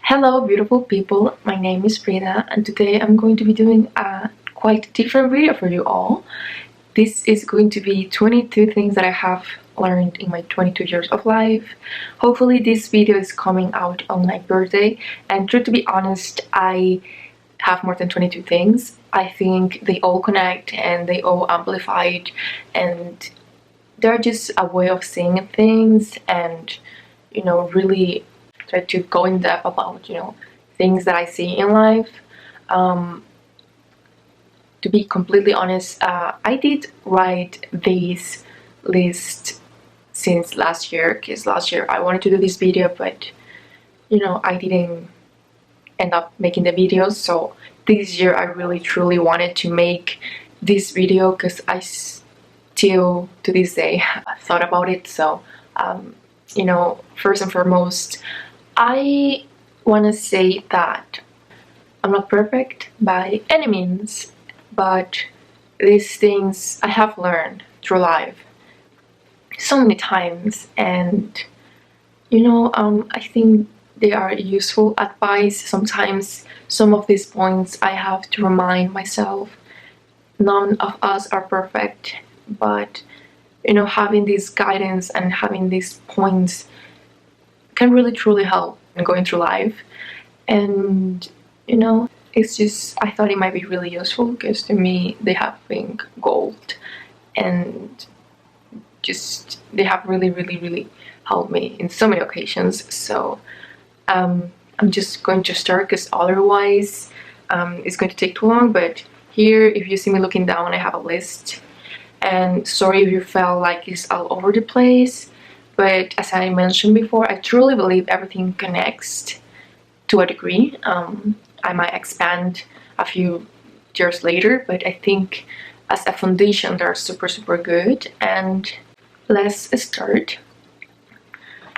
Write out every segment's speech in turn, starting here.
Hello beautiful people, my name is Frida and today I'm going to be doing a quite different video for you all. This is going to be 22 things that I have learned in my 22 years of life. Hopefully this video is coming out on my birthday, and to be honest, I have more than 22 things. I think they all connect and they all amplify, and they're just a way of seeing things and really try to go in depth about things that I see in life. To be completely honest, I did write this list since last year, because last year I wanted to do this video, but I didn't end up making the videos. So this year I really truly wanted to make this video because I still to this day thought about it. So first and foremost, I want to say that I'm not perfect by any means, but these things I have learned through life so many times, and I think they are useful advice. Sometimes some of these points I have to remind myself none of us are perfect, but having this guidance and having these points can really truly help in going through life. And it's just, I thought it might be really useful because to me they have been gold, and just they have really helped me in so many occasions. So I'm just going to start because otherwise it's going to take too long. But here, if you see me looking down, I have a list, and sorry if you felt like it's all over the place, but as I mentioned before, I truly believe everything connects to a degree. I might expand a few years later, but I think as a foundation they're super good. And let's start.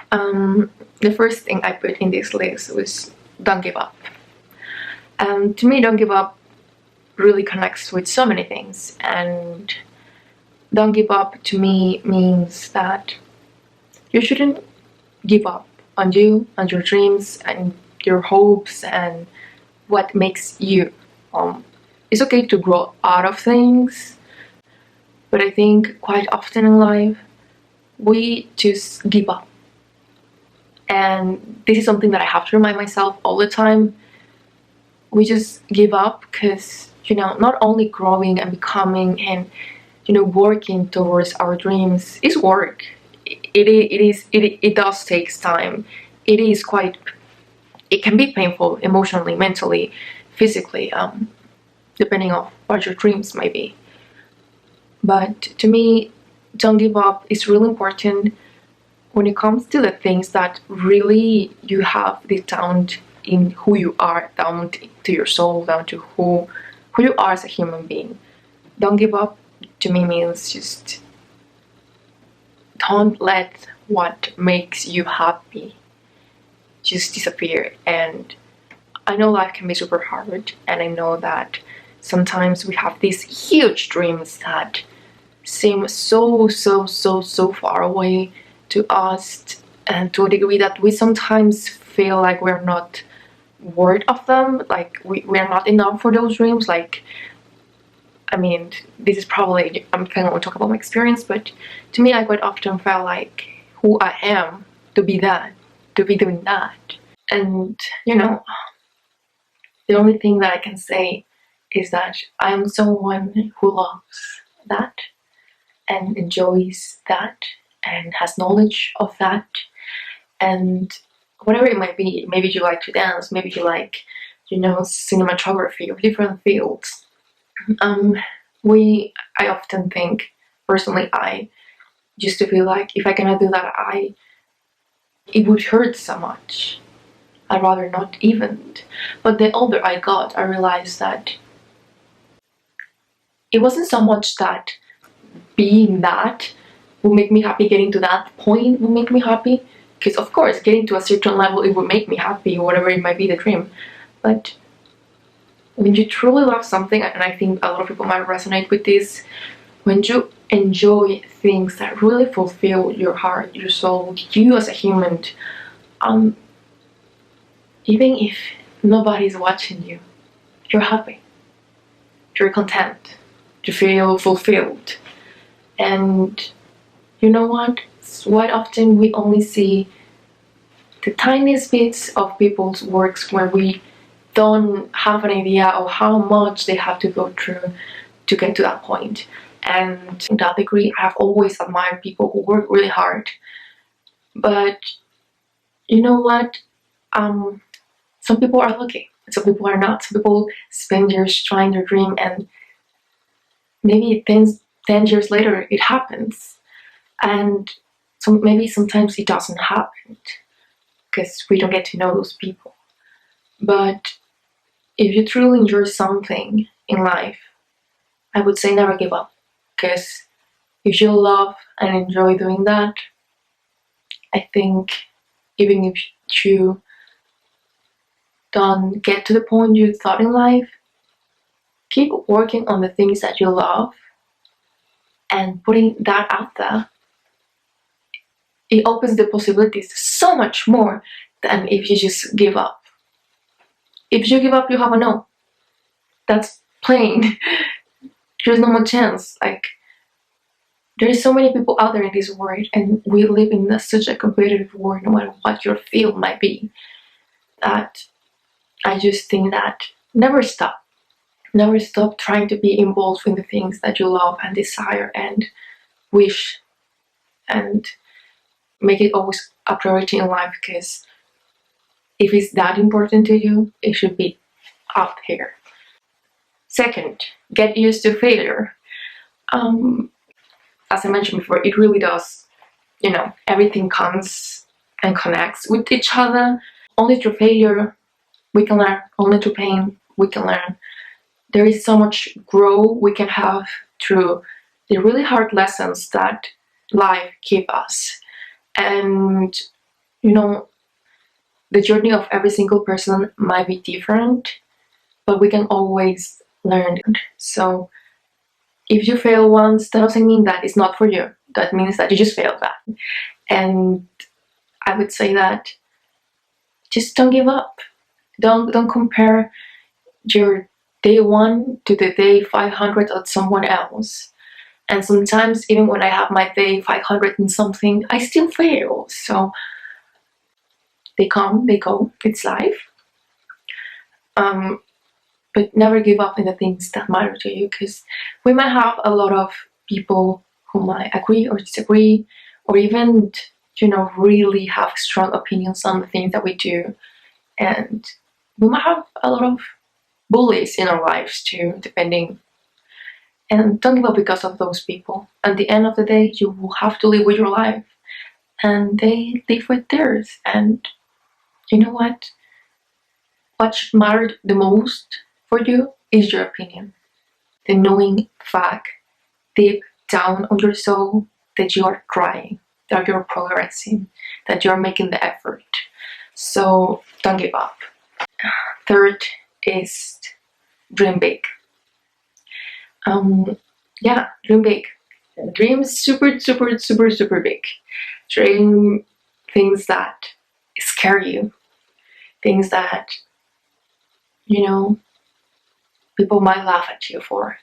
The first thing I put in this list was don't give up. To me, don't give up really connects with so many things, and don't give up to me means that you shouldn't give up on you and your dreams and your hopes and what makes you. It's okay to grow out of things, but I think quite often in life we just give up. And this is something that I have to remind myself all the time. We just give up because not only growing and becoming and working towards our dreams is work. It does take time. It can be painful emotionally, mentally, physically, depending on what your dreams might be. But to me, don't give up is really important when it comes to the things that really you have this down in who you are, down to your soul, down to who you are as a human being. Don't give up to me means just don't let what makes you happy just disappear. And I know life can be super hard, and I know that sometimes we have these huge dreams that seem so far away to us, and to a degree that we sometimes feel like we're not worth of them, like we're not enough for those dreams. Like, I mean, this is probably, I'm kind of going to talk about my experience, but to me I quite often felt like who I am to be that, to be doing that. And the only thing that I can say is that I am someone who loves that and enjoys that and has knowledge of that. And whatever it might be, maybe you like to dance, maybe you like cinematography or different fields. I often think, personally, I used to feel like if I cannot do that, it would hurt so much. I'd rather not even. But the older I got, I realized that it wasn't so much that being that will make me happy, getting to that point will make me happy. Because of course, getting to a certain level, it would make me happy, whatever it might be, the dream. But when you truly love something, and I think a lot of people might resonate with this, when you enjoy things that really fulfill your heart, your soul, you as a human, even if nobody's watching you, you're happy, you're content, you feel fulfilled. And you know what? Quite often we only see the tiniest bits of people's works where we don't have an idea of how much they have to go through to get to that point. And to that degree, I've always admired people who work really hard. But you know what? Some people are lucky, some people are not. Some people spend years trying their dream, and maybe 10 years later it happens. And so maybe sometimes it doesn't happen because we don't get to know those people. But if you truly enjoy something in life, I would say never give up. Because if you love and enjoy doing that, I think even if you don't get to the point you thought in life, keep working on the things that you love and putting that out there. It opens the possibilities so much more than if you just give up. If you give up, you have a no. That's plain. There's no more chance. Like, there is so many people out there in this world, and we live in such a competitive world, no matter what your field might be, that I just think that never stop. Never stop trying to be involved in the things that you love and desire and wish, and make it always a priority in life, because if it's that important to you, it should be up here. Second, get used to failure. As I mentioned before, it really does, everything comes and connects with each other. Only through failure we can learn, only through pain we can learn. There is so much growth we can have through the really hard lessons that life gives us. And the journey of every single person might be different, but we can always learn. So if you fail once, that doesn't mean that it's not for you. That means that you just failed that. And I would say that just don't give up. Don't compare your day 1 to the day 500 of someone else. And sometimes even when I have my day 500 and something, I still fail. So they come, they go, it's life. But never give up in the things that matter to you, because we might have a lot of people who might agree or disagree, or even really have strong opinions on the things that we do. And we might have a lot of bullies in our lives too, depending. And don't give up because of those people. At the end of the day, you will have to live with your life, and they live with theirs. And you know what? What should matter the most for you is your opinion. The knowing fact deep down on your soul that you are trying, that you're progressing, that you're making the effort. So don't give up. Third is dream big. Dream big. Dream super, super, super, super big. Dream things that scare you. Things that, people might laugh at you for.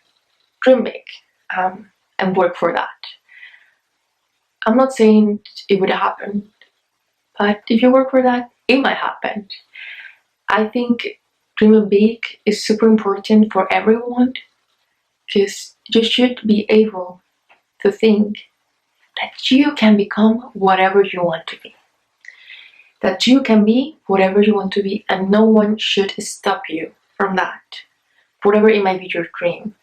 Dream big, and work for that. I'm not saying it would happen, but if you work for that, it might happen. I think dreaming big is super important for everyone, because you should be able to think that you can become whatever you want to be. That you can be whatever you want to be, and no one should stop you from that. Whatever it might be your dream,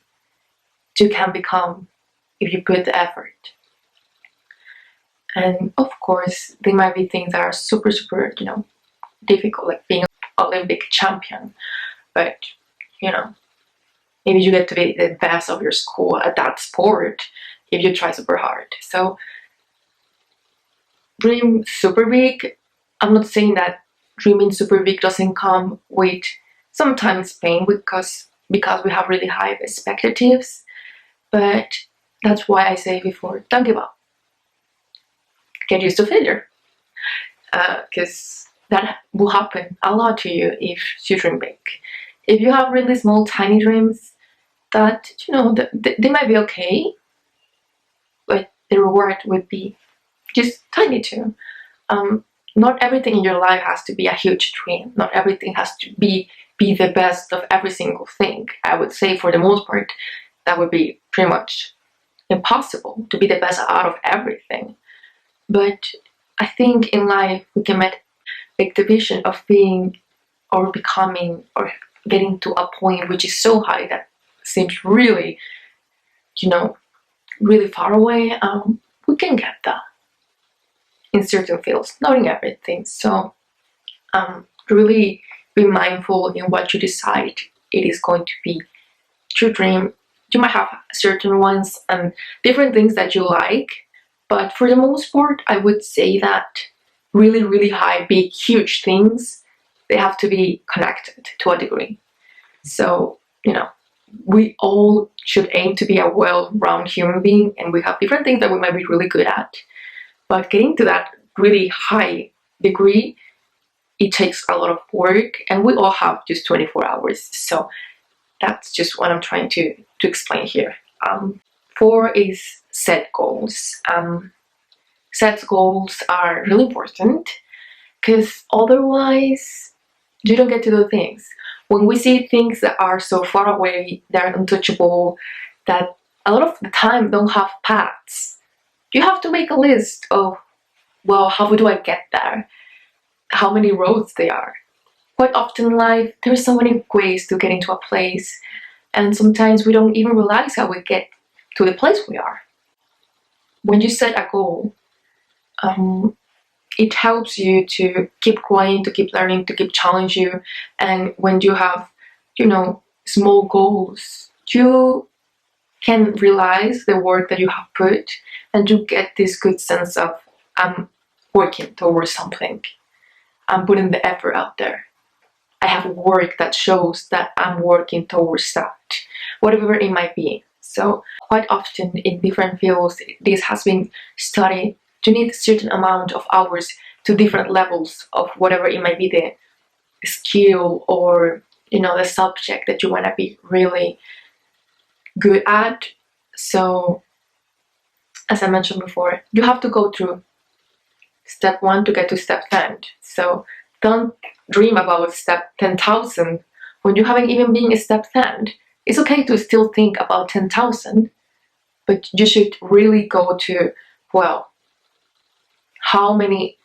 you can become if you put the effort. And of course, there might be things that are super, super, difficult, like being an Olympic champion. But, maybe you get to be the best of your school at that sport if you try super hard. So, dream super big. I'm not saying that dreaming super big doesn't come with sometimes pain, because we have really high expectations. But that's why I say before, don't give up. Get used to failure. Because that will happen a lot to you if you dream big. If you have really small, tiny dreams, that they might be okay, but the reward would be just tiny too. Not everything in your life has to be a huge dream. Not everything has to be the best of every single thing. I would say for the most part, that would be pretty much impossible to be the best out of everything. But I think in life we can make the vision of being or becoming or getting to a point which is so high that seems really, really far away. We can get that in certain fields, not in everything. So really be mindful in what you decide it is going to be your dream. You might have certain ones and different things that you like, but for the most part, I would say that really, really high, big, huge things, they have to be connected to a degree. So, we all should aim to be a well-rounded human being, and we have different things that we might be really good at. But getting to that really high degree, it takes a lot of work, and we all have just 24 hours. So that's just what I'm trying to explain here. 4 is set goals. Set goals are really important because otherwise you don't get to do things. When we see things that are so far away, they're untouchable, that a lot of the time don't have paths, you have to make a list of, well, how do I get there? How many roads there are. Quite often in life, there are so many ways to get into a place, and sometimes we don't even realize how we get to the place we are. When you set a goal, it helps you to keep growing, to keep learning, to keep challenging you. And when you have, small goals, you can realize the work that you have put, and you get this good sense of I'm working towards something. I'm putting the effort out there. I have work that shows that I'm working towards that, whatever it might be. So quite often in different fields, this has been studied. You need a certain amount of hours to different levels of whatever it might be, the skill or the subject that you want to be really good at. So as I mentioned before, you have to go through step 1 to get to step 10. So don't dream about step 10,000 when you haven't even been in step 10. It's okay to still think about 10,000, but you should really go to, well, how many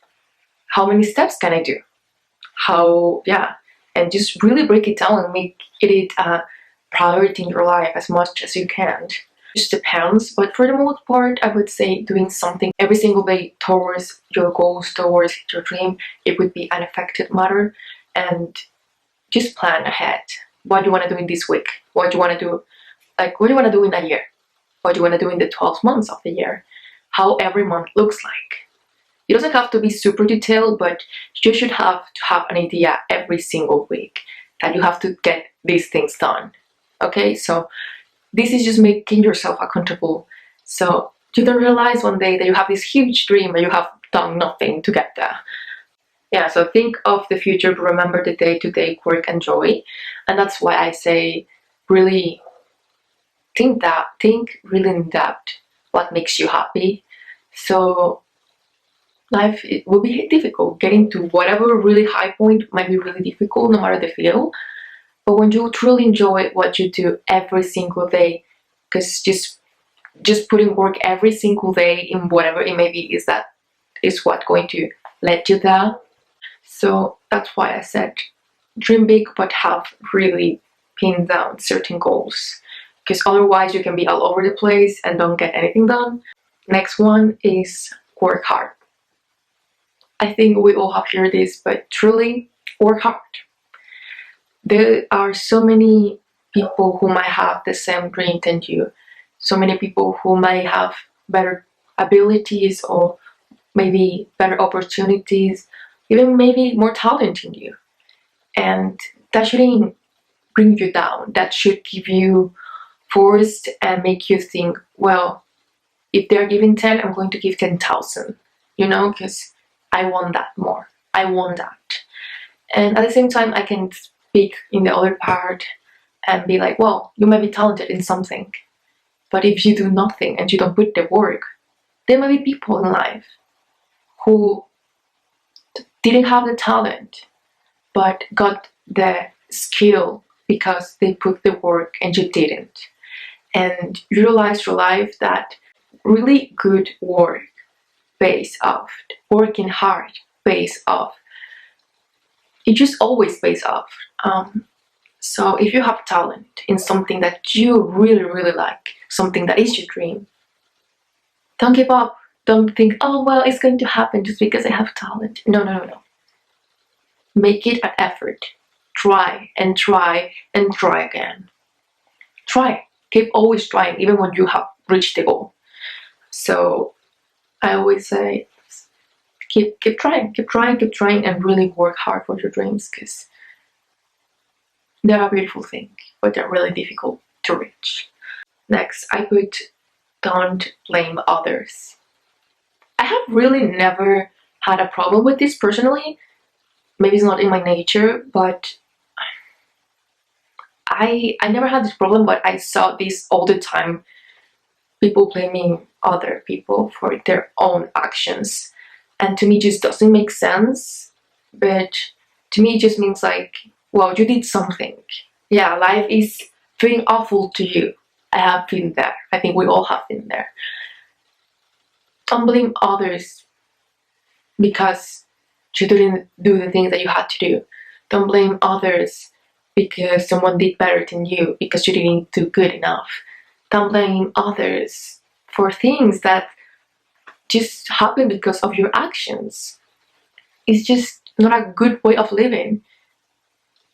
steps can I do? And just really break it down and make it a priority in your life as much as you can. It just depends, but for the most part, I would say doing something every single day towards your goals, towards your dream, it would be an effective matter. And just plan ahead. What do you want to do in this week? What do you want to do? What do you want to do in a year? What do you want to do in the 12 months of the year? How every month looks like. It doesn't have to be super detailed, but you should have to have an idea every single week that you have to get these things done. Okay, so this is just making yourself accountable. So you don't realize one day that you have this huge dream and you have done nothing to get there. Yeah, so think of the future, but remember the day-to-day work and joy. And that's why I say really think really in depth what makes you happy. So life, it will be difficult. Getting to whatever really high point might be really difficult no matter the field. But when you truly enjoy what you do every single day, because just putting work every single day in whatever it may be is what going to let you there. So that's why I said dream big, but have really pinned down certain goals, because otherwise you can be all over the place and don't get anything done. Next one is work hard. I think we all have heard this, but truly work hard. There are so many people who might have the same dream than you. So many people who might have better abilities or maybe better opportunities, even maybe more talent in you. And that shouldn't bring you down. That should give you force and make you think, well, if they're giving 10, I'm going to give 10,000, because I want that more. I want that. And at the same time, I can speak in the other part and be like, well, you might be talented in something, but if you do nothing and you don't put the work, there might be people in life who didn't have the talent but got the skill because they put the work and you didn't. And you realize through life that really good work pays off. Working hard pays off. It just always pays off. So if you have talent in something that you really, really like, something that is your dream, don't give up. Don't think, oh, well, it's going to happen just because I have talent. No, no, no, no. Make it an effort. Try and try and try again. Try. Keep always trying, even when you have reached the goal. So I always say, keep trying, and really work hard for your dreams, because they're a beautiful thing, but they're really difficult to reach. Next, I put don't blame others. I have really never had a problem with this personally. Maybe it's not in my nature, but I never had this problem, but I saw this all the time. People blaming other people for their own actions. And to me, it just doesn't make sense. But to me, it just means like, well, you did something. Yeah, life is feeling awful to you. I have been there. I think we all have been there. Don't blame others because you didn't do the things that you had to do. Don't blame others because someone did better than you, because you didn't do good enough. Don't blame others for things that just happen because of your actions. It's just not a good way of living.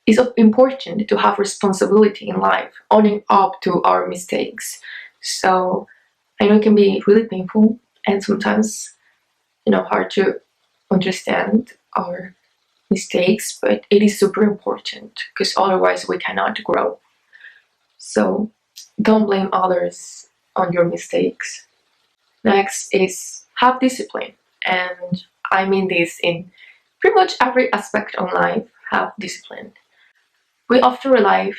It's important to have responsibility in life, owning up to our mistakes. So I know it can be really painful and sometimes, hard to understand our mistakes, but it is super important because otherwise we cannot grow. So don't blame others on your mistakes. Next is have discipline. And I mean this in pretty much every aspect of life, have discipline. We often rely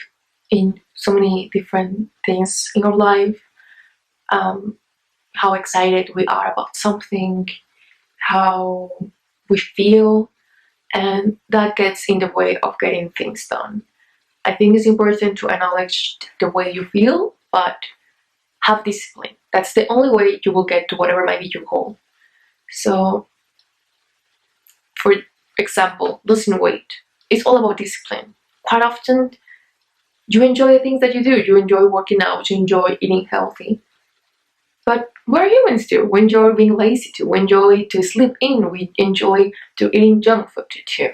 in so many different things in our life. How excited we are about something, how we feel, and that gets in the way of getting things done. I think it's important to acknowledge the way you feel, but have discipline. That's the only way you will get to whatever might be your goal. So, for example, losing weight. It's all about discipline. Quite often, you enjoy the things that you do. You enjoy working out, you enjoy eating healthy. But we're humans too. We enjoy being lazy too. We enjoy to sleep in. We enjoy to eating junk food too.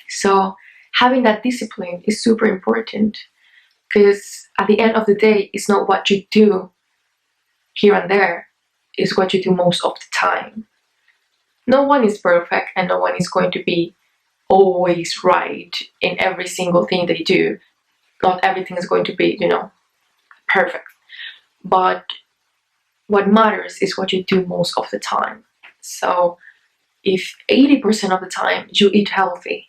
So having that discipline is super important, because at the end of the day, it's not what you do here and there, it's what you do most of the time. No one is perfect and no one is going to be always right in every single thing they do. Not everything is going to be, perfect. But what matters is what you do most of the time. So if 80% of the time you eat healthy,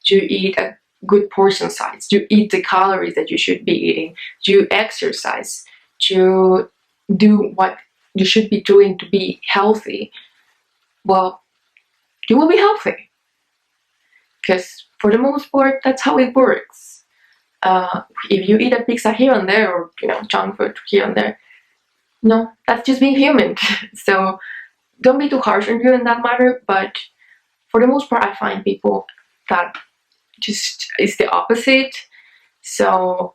you eat a good portion size, you eat the calories that you should be eating, you exercise, you do what you should be doing to be healthy, well, you will be healthy. Because for the most part, that's how it works. If you eat a pizza here and there, or junk food here and there, no, that's just being human. So don't be too harsh on you in that matter. But for the most part, I find people that just is the opposite. So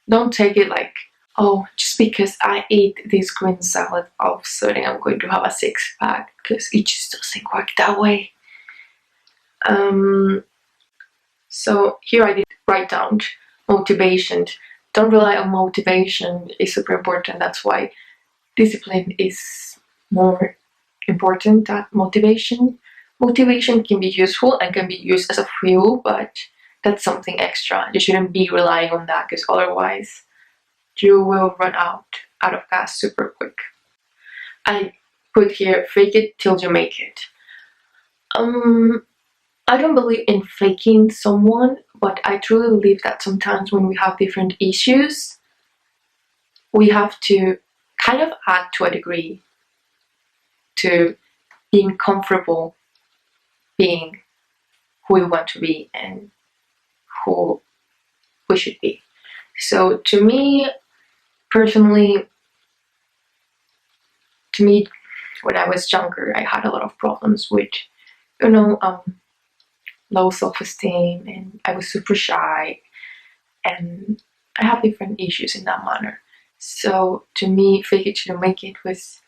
don't take it like, oh, just because I ate this green salad, all of a sudden I'm going to have a six-pack, because it just doesn't work that way. So here I did write down motivation. Don't rely on motivation. It's super important. That's why discipline is more important than motivation. Motivation can be useful and can be used as a fuel, but that's something extra. You shouldn't be relying on that, because otherwise you will run out of gas super quick. I put here, fake it till you make it. Um, I don't believe in faking someone, but I truly believe that sometimes when we have different issues, we have to kind of act to a degree to being comfortable being who we want to be and who we should be. So to me, personally, when I was younger, I had a lot of problems with, you know, low self-esteem, and I was super shy, and I have different issues in that manner. So to me, fake it till you make it was,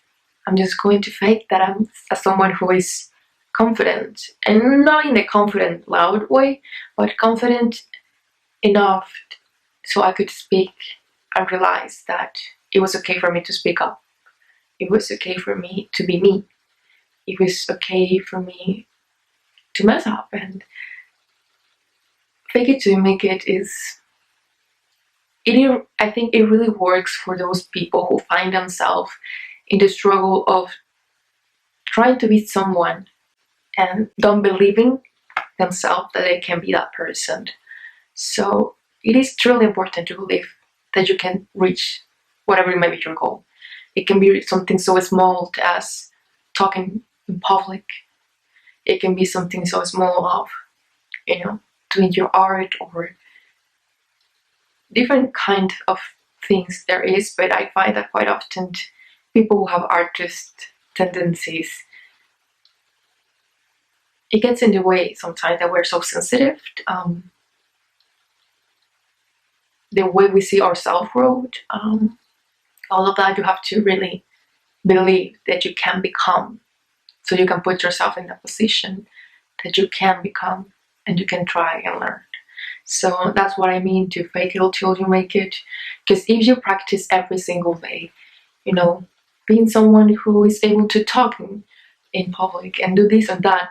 I'm just going to fake that I'm someone who is confident, and not in a confident, loud way, but confident enough so I could speak and realize that it was okay for me to speak up. It was okay for me to be me. It was okay for me to mess up, and fake it till you make it is I think it really works for those people who find themselves in the struggle of trying to be someone and don't believing themselves that they can be that person. So it is truly important to believe that you can reach whatever may be your goal. It can be something so small as talking in public. It can be something so small of, doing your art or different kind of things there is, but I find that quite often people who have artist tendencies, it gets in the way sometimes that we're so sensitive. The way we see ourselves world, all of that, you have to really believe that you can become, so you can put yourself in that position that you can become and you can try and learn. So that's what I mean to fake it till you make it. Because if you practice every single day, being someone who is able to talk in public and do this and that,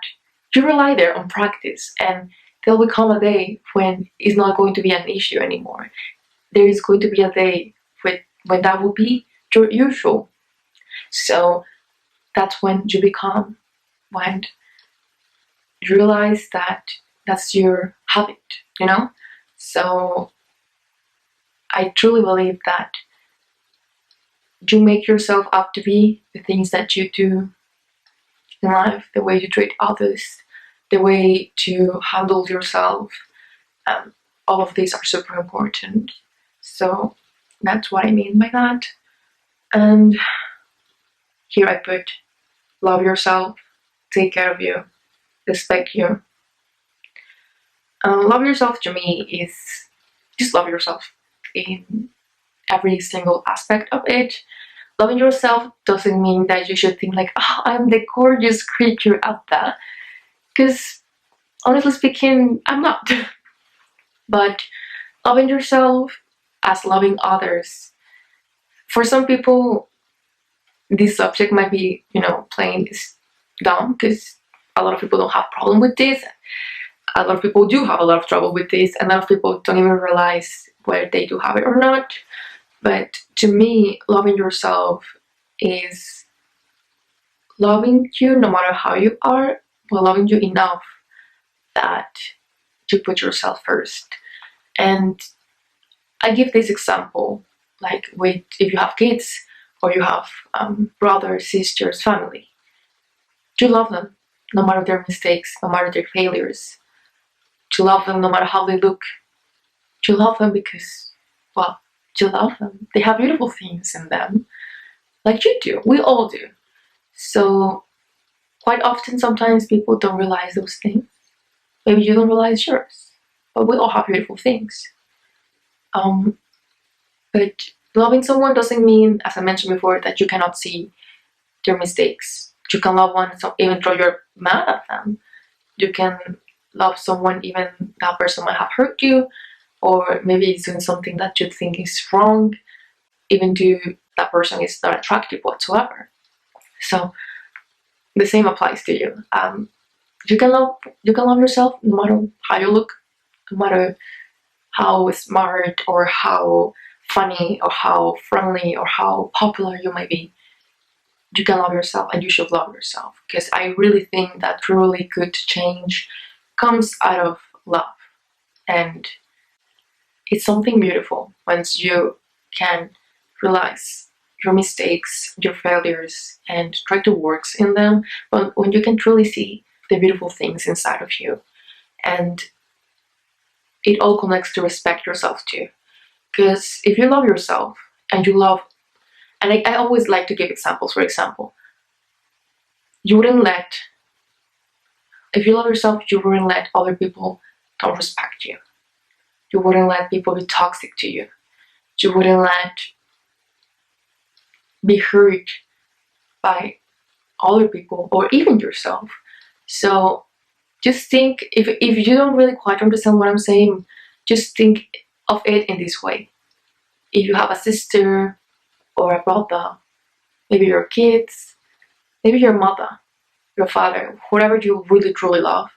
you rely there on practice, and there'll become a day when it's not going to be an issue anymore. There is going to be a day when that will be your usual. So that's when you become, when you realize that that's your habit, So I truly believe that you make yourself up to be the things that you do in life, the way you treat others, the way to handle yourself. All of these are super important. So that's what I mean by that. And here I put love yourself, take care of you, respect you. Love yourself to me is just love yourself in every single aspect of it. Loving yourself doesn't mean that you should think like, oh, I'm the gorgeous creature out there. Because honestly speaking, I'm not. But loving yourself as loving others. For some people, this subject might be, plain dumb, because a lot of people don't have problem with this. A lot of people do have a lot of trouble with this, and a lot of people don't even realize whether they do have it or not. But to me, loving yourself is loving you no matter how you are, but loving you enough that you put yourself first. And I give this example, like with if you have kids or you have brothers, sisters, family. You love them no matter their mistakes, no matter their failures. You love them no matter how they look. You love them because, well, you love them. They have beautiful things in them, like you do. We all do. So quite often, sometimes people don't realize those things. Maybe you don't realize yours, but we all have beautiful things. But loving someone doesn't mean, as I mentioned before, that you cannot see their mistakes. You can love one even though you're mad at them. You can love someone even that person might have hurt you, or maybe it's doing something that you think is wrong, even though that person is not attractive whatsoever. So the same applies to you. You can love yourself no matter how you look, no matter how smart or how funny or how friendly or how popular you might be. you can love yourself and you should love yourself, because I really think that truly good change comes out of love. And it's something beautiful once you can realize your mistakes, your failures, and try to work in them. But when you can truly see the beautiful things inside of you, and it all connects to respect yourself too. Because if you love yourself and you love, and I always like to give examples. For example, you wouldn't let, if you love yourself, you wouldn't let other people don't respect you. You wouldn't let people be toxic to you. You wouldn't let be hurt by other people or even yourself. So just think, if you don't really quite understand what I'm saying, just think of it in this way. If you have a sister or a brother, maybe your kids, maybe your mother, your father, whoever you really truly love,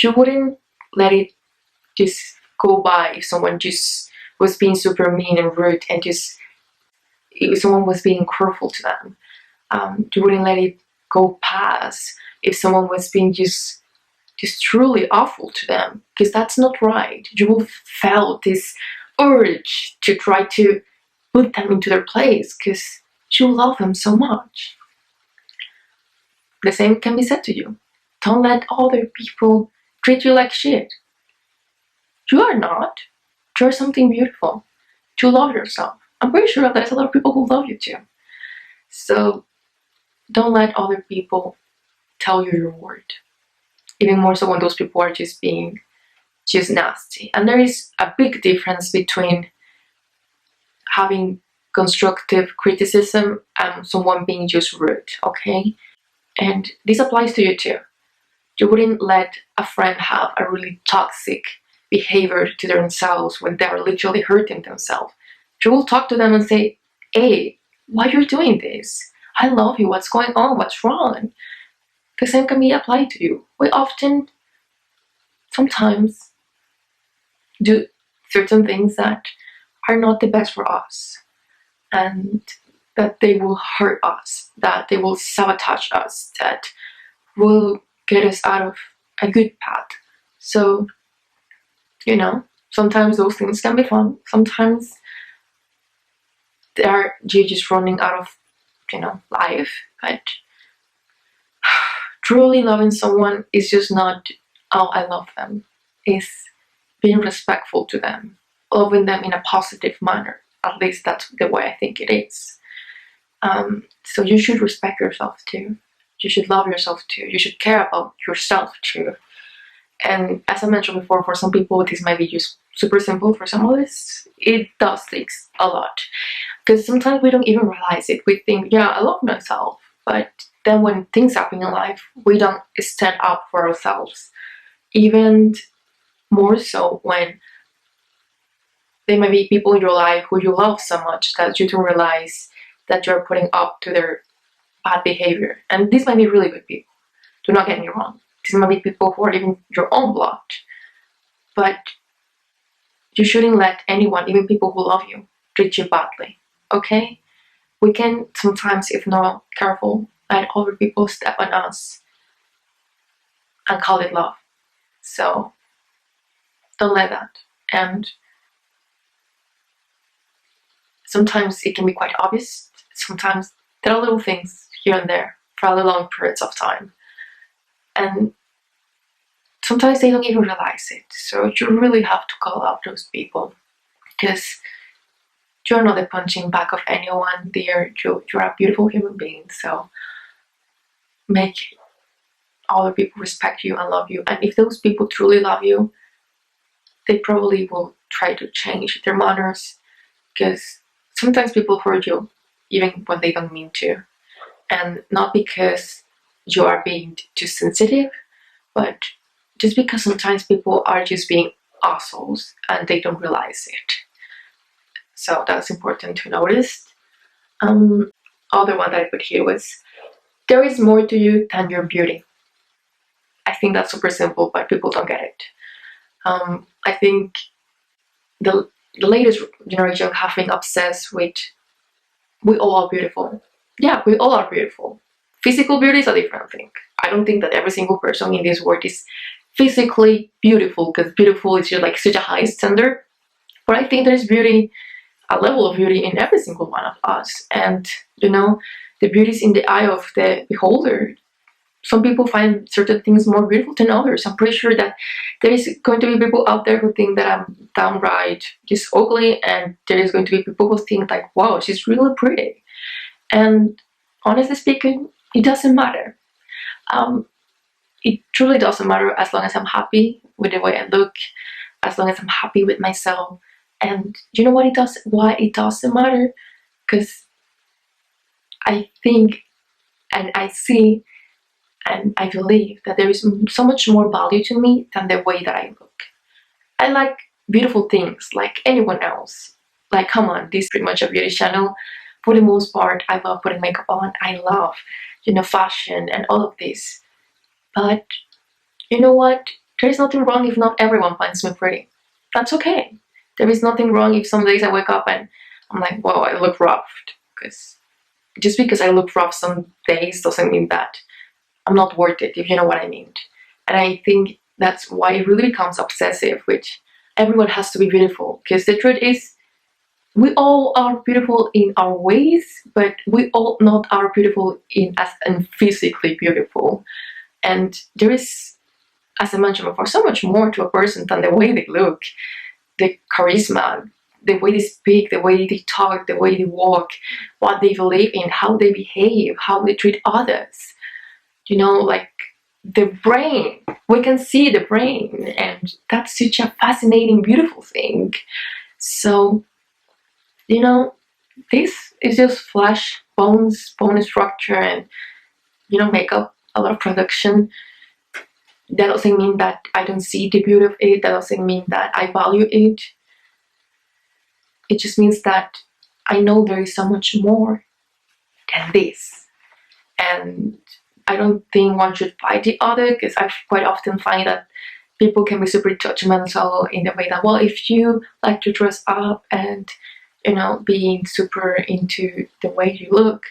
you wouldn't let it just go by if someone just was being super mean and rude, and just if someone was being cruel to them. You wouldn't let it go past if someone was being just truly awful to them, because that's not right. You will feel this urge to try to put them into their place because you love them so much. The same can be said to you. Don't let other people treat you like shit. You are not. You're something beautiful. You love yourself. I'm pretty sure there's a lot of people who love you too. So don't let other people tell you your worth. Even more so when those people are just being just nasty. And there is a big difference between having constructive criticism and someone being just rude, okay? And this applies to you too. You wouldn't let a friend have a really toxic behavior to themselves when they're literally hurting themselves. You will talk to them and say, hey, why you're doing this? I love you. What's going on? What's wrong? The same can be applied to you. We often, sometimes, do certain things that are not the best for us, and that they will hurt us, that they will sabotage us, that will get us out of a good path. So, sometimes those things can be fun. Sometimes they are you just running out of, life. But truly loving someone is just not, oh, I love them. It's being respectful to them, loving them in a positive manner. At least that's the way I think it is. So you should respect yourself too. You should love yourself too. You should care about yourself too. And as I mentioned before, for some people this might be just super simple. For some others, it does take a lot. Because sometimes we don't even realize it. We think, yeah, I love myself. But then when things happen in life, we don't stand up for ourselves. Even more so when there may be people in your life who you love so much that you don't realize that you're putting up to their bad behavior. And these might be really good people. Do not get me wrong. These might be people who are even your own blood. But you shouldn't let anyone, even people who love you, treat you badly. Okay? We can sometimes, if not careful, let other people step on us and call it love. So don't let that. And sometimes it can be quite obvious. Sometimes there are little things here and there for other long periods of time. And sometimes they don't even realize it. So you really have to call out those people, because you're not the punching bag of anyone. You're a beautiful human being. So make other people respect you and love you. And if those people truly love you, they probably will try to change their manners, because sometimes people hurt you even when they don't mean to. And not because you are being too sensitive, but just because sometimes people are just being assholes and they don't realize it. So that's important to notice. Other one that I put here was, there is more to you than your beauty. I think that's super simple, but people don't get it. I think the latest generation have been obsessed with, we all are beautiful. yeah, we all are beautiful. Physical beauty is a different thing. I don't think that every single person in this world is physically beautiful, because beautiful is just like such a high standard. But I think there's beauty, a level of beauty in every single one of us. And the beauty is in the eye of the beholder. Some people find certain things more beautiful than others. I'm pretty sure that there is going to be people out there who think that I'm downright just ugly, and there is going to be people who think like, wow, she's really pretty. And honestly speaking, it doesn't matter. It truly doesn't matter, as long as I'm happy with the way I look, as long as I'm happy with myself. And you know what it does? Why it doesn't matter? Because I think, and I see, and I believe that there is so much more value to me than the way that I look. I like beautiful things like anyone else. Like, come on, this is pretty much a beauty channel. For the most part, I love putting makeup on. I love, fashion and all of this. But you know what? There is nothing wrong if not everyone finds me pretty. That's okay. There is nothing wrong if some days I wake up and I'm like, whoa, I look rough. Because just because I look rough some days doesn't mean that I'm not worth it, if you know what I mean. And I think that's why it really becomes obsessive, which everyone has to be beautiful. Because the truth is, we all are beautiful in our ways, but we all not are beautiful as physically beautiful. And there is, as I mentioned before, so much more to a person than the way they look, the charisma, the way they speak, the way they talk, the way they walk, what they believe in, how they behave, how they treat others. Like the brain. We can see the brain, and that's such a fascinating, beautiful thing. So, this is just flesh, bones, bone structure, and makeup, a lot of production. That doesn't mean that I don't see the beauty of it. That doesn't mean that I value it. It just means that I know there is so much more than this. And I don't think one should fight the other, because I quite often find that people can be super judgmental in the way that, well, if you like to dress up and, being super into the way you look,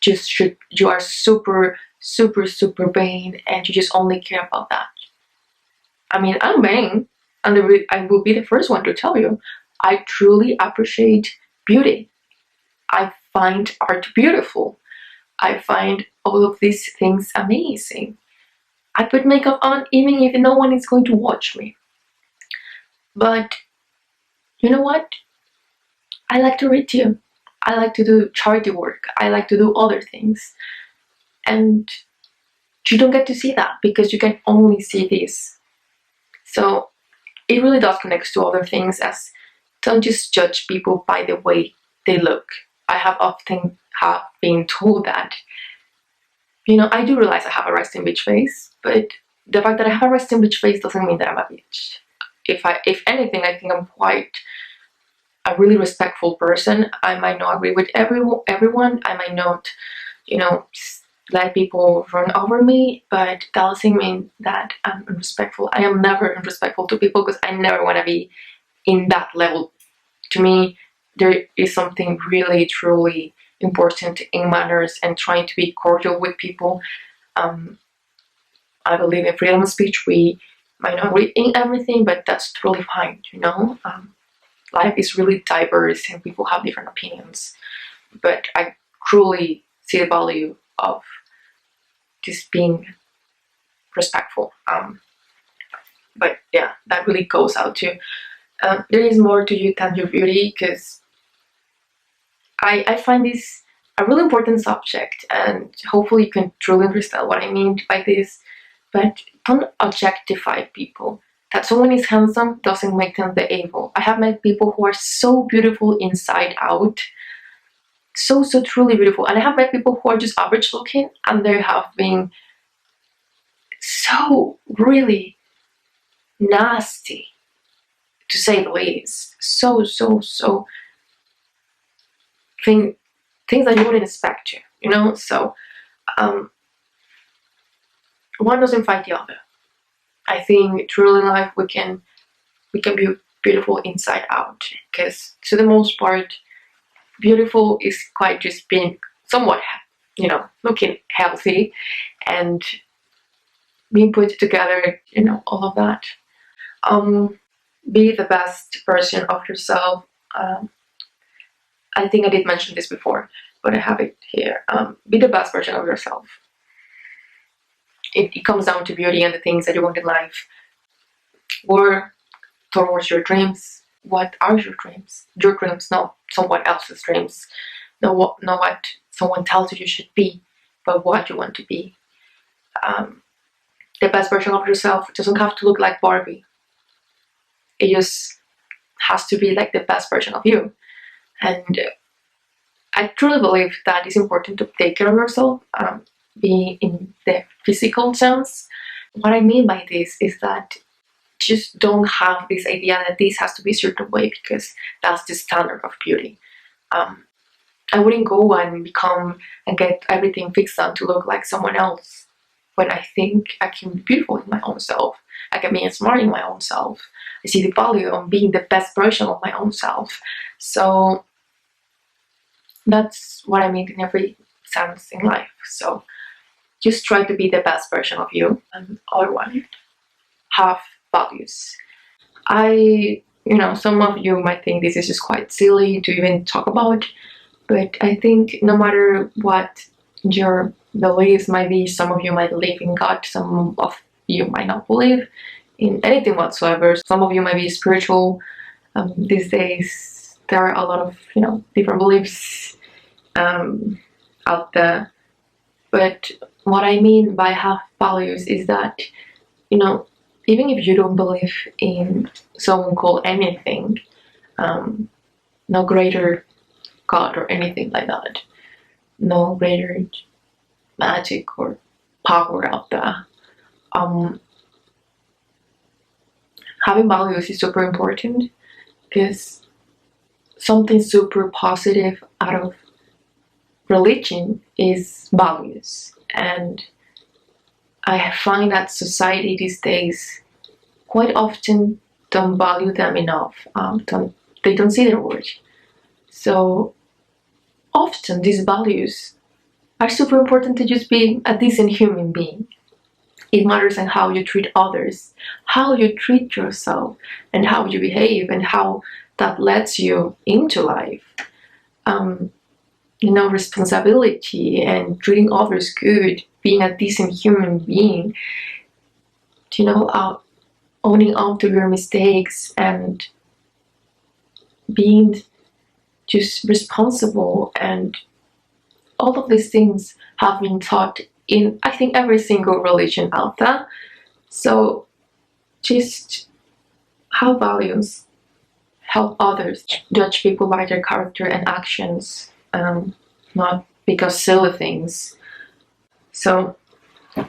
you are super, super, super vain, and you just only care about that. I mean, I'm vain, and I will be the first one to tell you, I truly appreciate beauty. I find art beautiful. I find all of these things amazing. I put makeup on even if no one is going to watch me. But you know what? I like to read too. I like to do charity work. I like to do other things. And you don't get to see that because you can only see this. So it really does connect to other things, as don't just judge people by the way they look. I have often been told that, I do realize I have a resting bitch face, but the fact that I have a resting bitch face doesn't mean that I'm a bitch. If anything, I think I'm quite a really respectful person. I might not agree with everyone. I might not, let people run over me, but that doesn't mean that I'm unrespectful. I am never unrespectful to people, because I never want to be in that level. To me, there is something really, truly important in manners and trying to be cordial with people. I believe in freedom of speech. We might not agree in everything, but that's totally fine, life is really diverse and people have different opinions. But I truly see the value of just being respectful. But yeah, that really goes out to, there is more to you than your beauty, because I find this a really important subject, and hopefully you can truly understand what I mean by this. But don't objectify people. That someone is handsome doesn't make them the evil. I have met people who are so beautiful inside out, so truly beautiful, and I have met people who are just average looking, and they have been so really nasty, to say the least. So things that you wouldn't expect, So one doesn't fight the other. I think truly in life we can be beautiful inside out, because to the most part, beautiful is quite just being somewhat, you know, looking healthy and being put together, you know, all of that. Be the best version of yourself. I think I did mention this before, but I have it here. Be the best version of yourself. It comes down to beauty and the things that you want in life. Work towards your dreams. What are your dreams? Your dreams, not someone else's dreams. Not what someone tells you should be, but what you want to be. The best version of yourself doesn't have to look like Barbie. It just has to be like the best version of you. And I truly believe that it's important to take care of yourself, be in the physical sense. What I mean by this is that just don't have this idea that this has to be a certain way because that's the standard of beauty. I wouldn't go and become and get everything fixed on to look like someone else when I think I can be beautiful in my own self. I can be smart in my own self. I see the value of being the best version of my own self. So that's what I mean in every sense in life. So just try to be the best version of you, and otherwise have values. Some of you might think this is just quite silly to even talk about, but I think no matter what your beliefs might be, some of you might believe in God, some of you might not believe in anything whatsoever. Some of you might be spiritual. These days there are a lot of different beliefs out there. But what I mean by have values is that even if you don't believe in someone called anything, no greater God or anything like that, no greater magic or power out there, having values is super important, because something super positive out of religion is values. And I find that society these days quite often don't value them enough. They don't see their worth. So often these values are super important to just being a decent human being. It matters in how you treat others, how you treat yourself, and how you behave, and how that lets you into life. Responsibility and treating others good, being a decent human being, owning up to your mistakes and being just responsible, and all of these things have been taught in, I think, every single religion out there. So just have values, help others, judge people by their character and actions, not because silly things. So I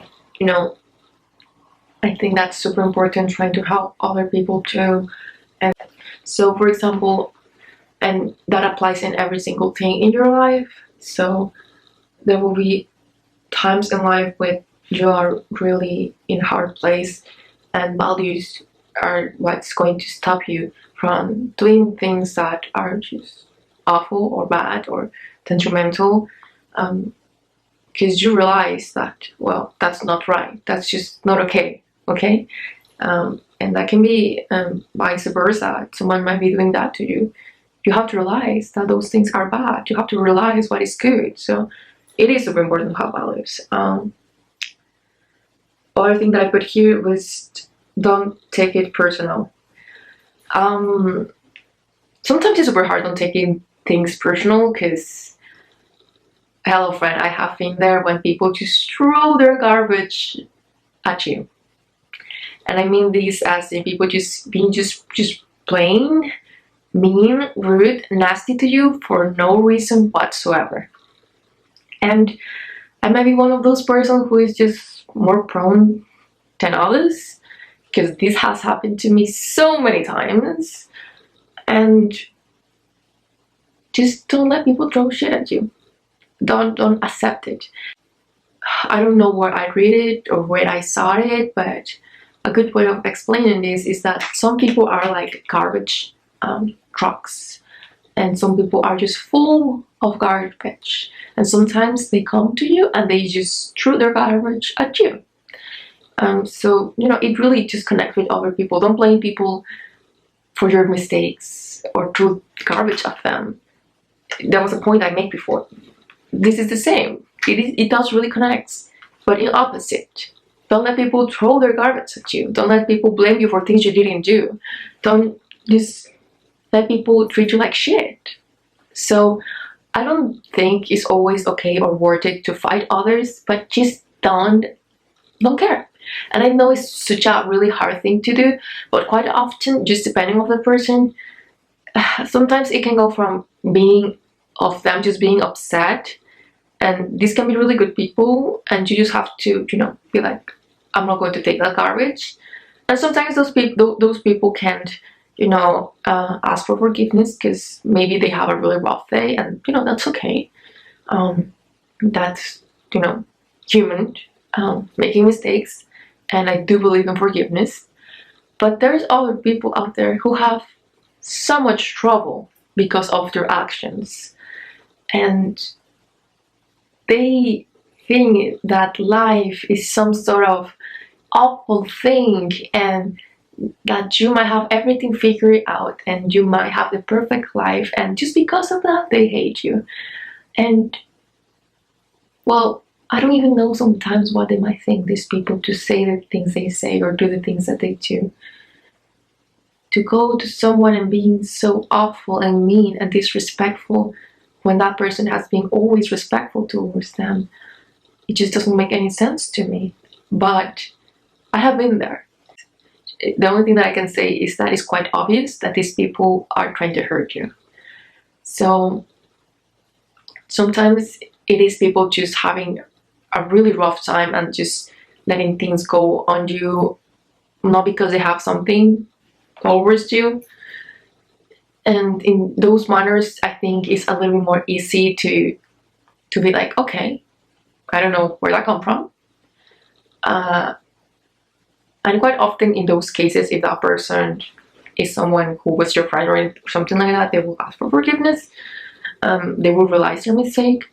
think that's super important, trying to help other people too. And so, for example, and that applies in every single thing in your life. So there will be times in life when you are really in a hard place, and values are what's going to stop you from doing things that are just awful or bad or detrimental, because you realize that, well, that's not right, that's just not okay. And that can be vice versa. Someone might be doing that to you. You have to realize that those things are bad. You have to realize what is good. So it is super important to have values. Other thing that I put here was don't take it personal. Sometimes it's super hard on taking things personal, because, hello friend, I have been there when people just throw their garbage at you. And I mean this as in people just being just plain mean, rude, nasty to you for no reason whatsoever. And I might be one of those persons who is just more prone than others, because this has happened to me so many times. And just don't let people throw shit at you. Don't accept it. I don't know where I read it or where I saw it, but a good way of explaining this is that some people are like garbage trucks. and some people are just full of garbage, and sometimes they come to you and they just throw their garbage at you. So it really just connects with other people. Don't blame people for your mistakes or throw garbage at them. That was a point I made before. This is the same. It does really connect, but in opposite. Don't let people throw their garbage at you. Don't let people blame you for things you didn't do. Don't just let people treat you like shit. So I don't think it's always okay or worth it to fight others, but just don't care. And I know it's such a really hard thing to do, but quite often, just depending on the person, sometimes it can go from being of them just being upset, and these can be really good people, and you just have to be like, I'm not going to take that garbage. And sometimes those people can't ask for forgiveness because maybe they have a really rough day, and that's okay. That's human, making mistakes, and I do believe in forgiveness. But there's other people out there who have so much trouble because of their actions, and they think that life is some sort of awful thing, and that you might have everything figured out and you might have the perfect life, and just because of that they hate you. And well, I don't even know sometimes what they might think, these people, to say the things they say or do the things that they do. To go to someone and being so awful and mean and disrespectful when that person has been always respectful towards them, it just doesn't make any sense to me. But I have been there. The only thing that I can say is that it's quite obvious that these people are trying to hurt you. So sometimes it is people just having a really rough time and just letting things go on you, not because they have something towards you. And in those manners, I think it's a little bit more easy to be like, okay, I don't know where that come from. And quite often in those cases, if that person is someone who was your friend or something like that, they will ask for forgiveness. They will realize their mistake.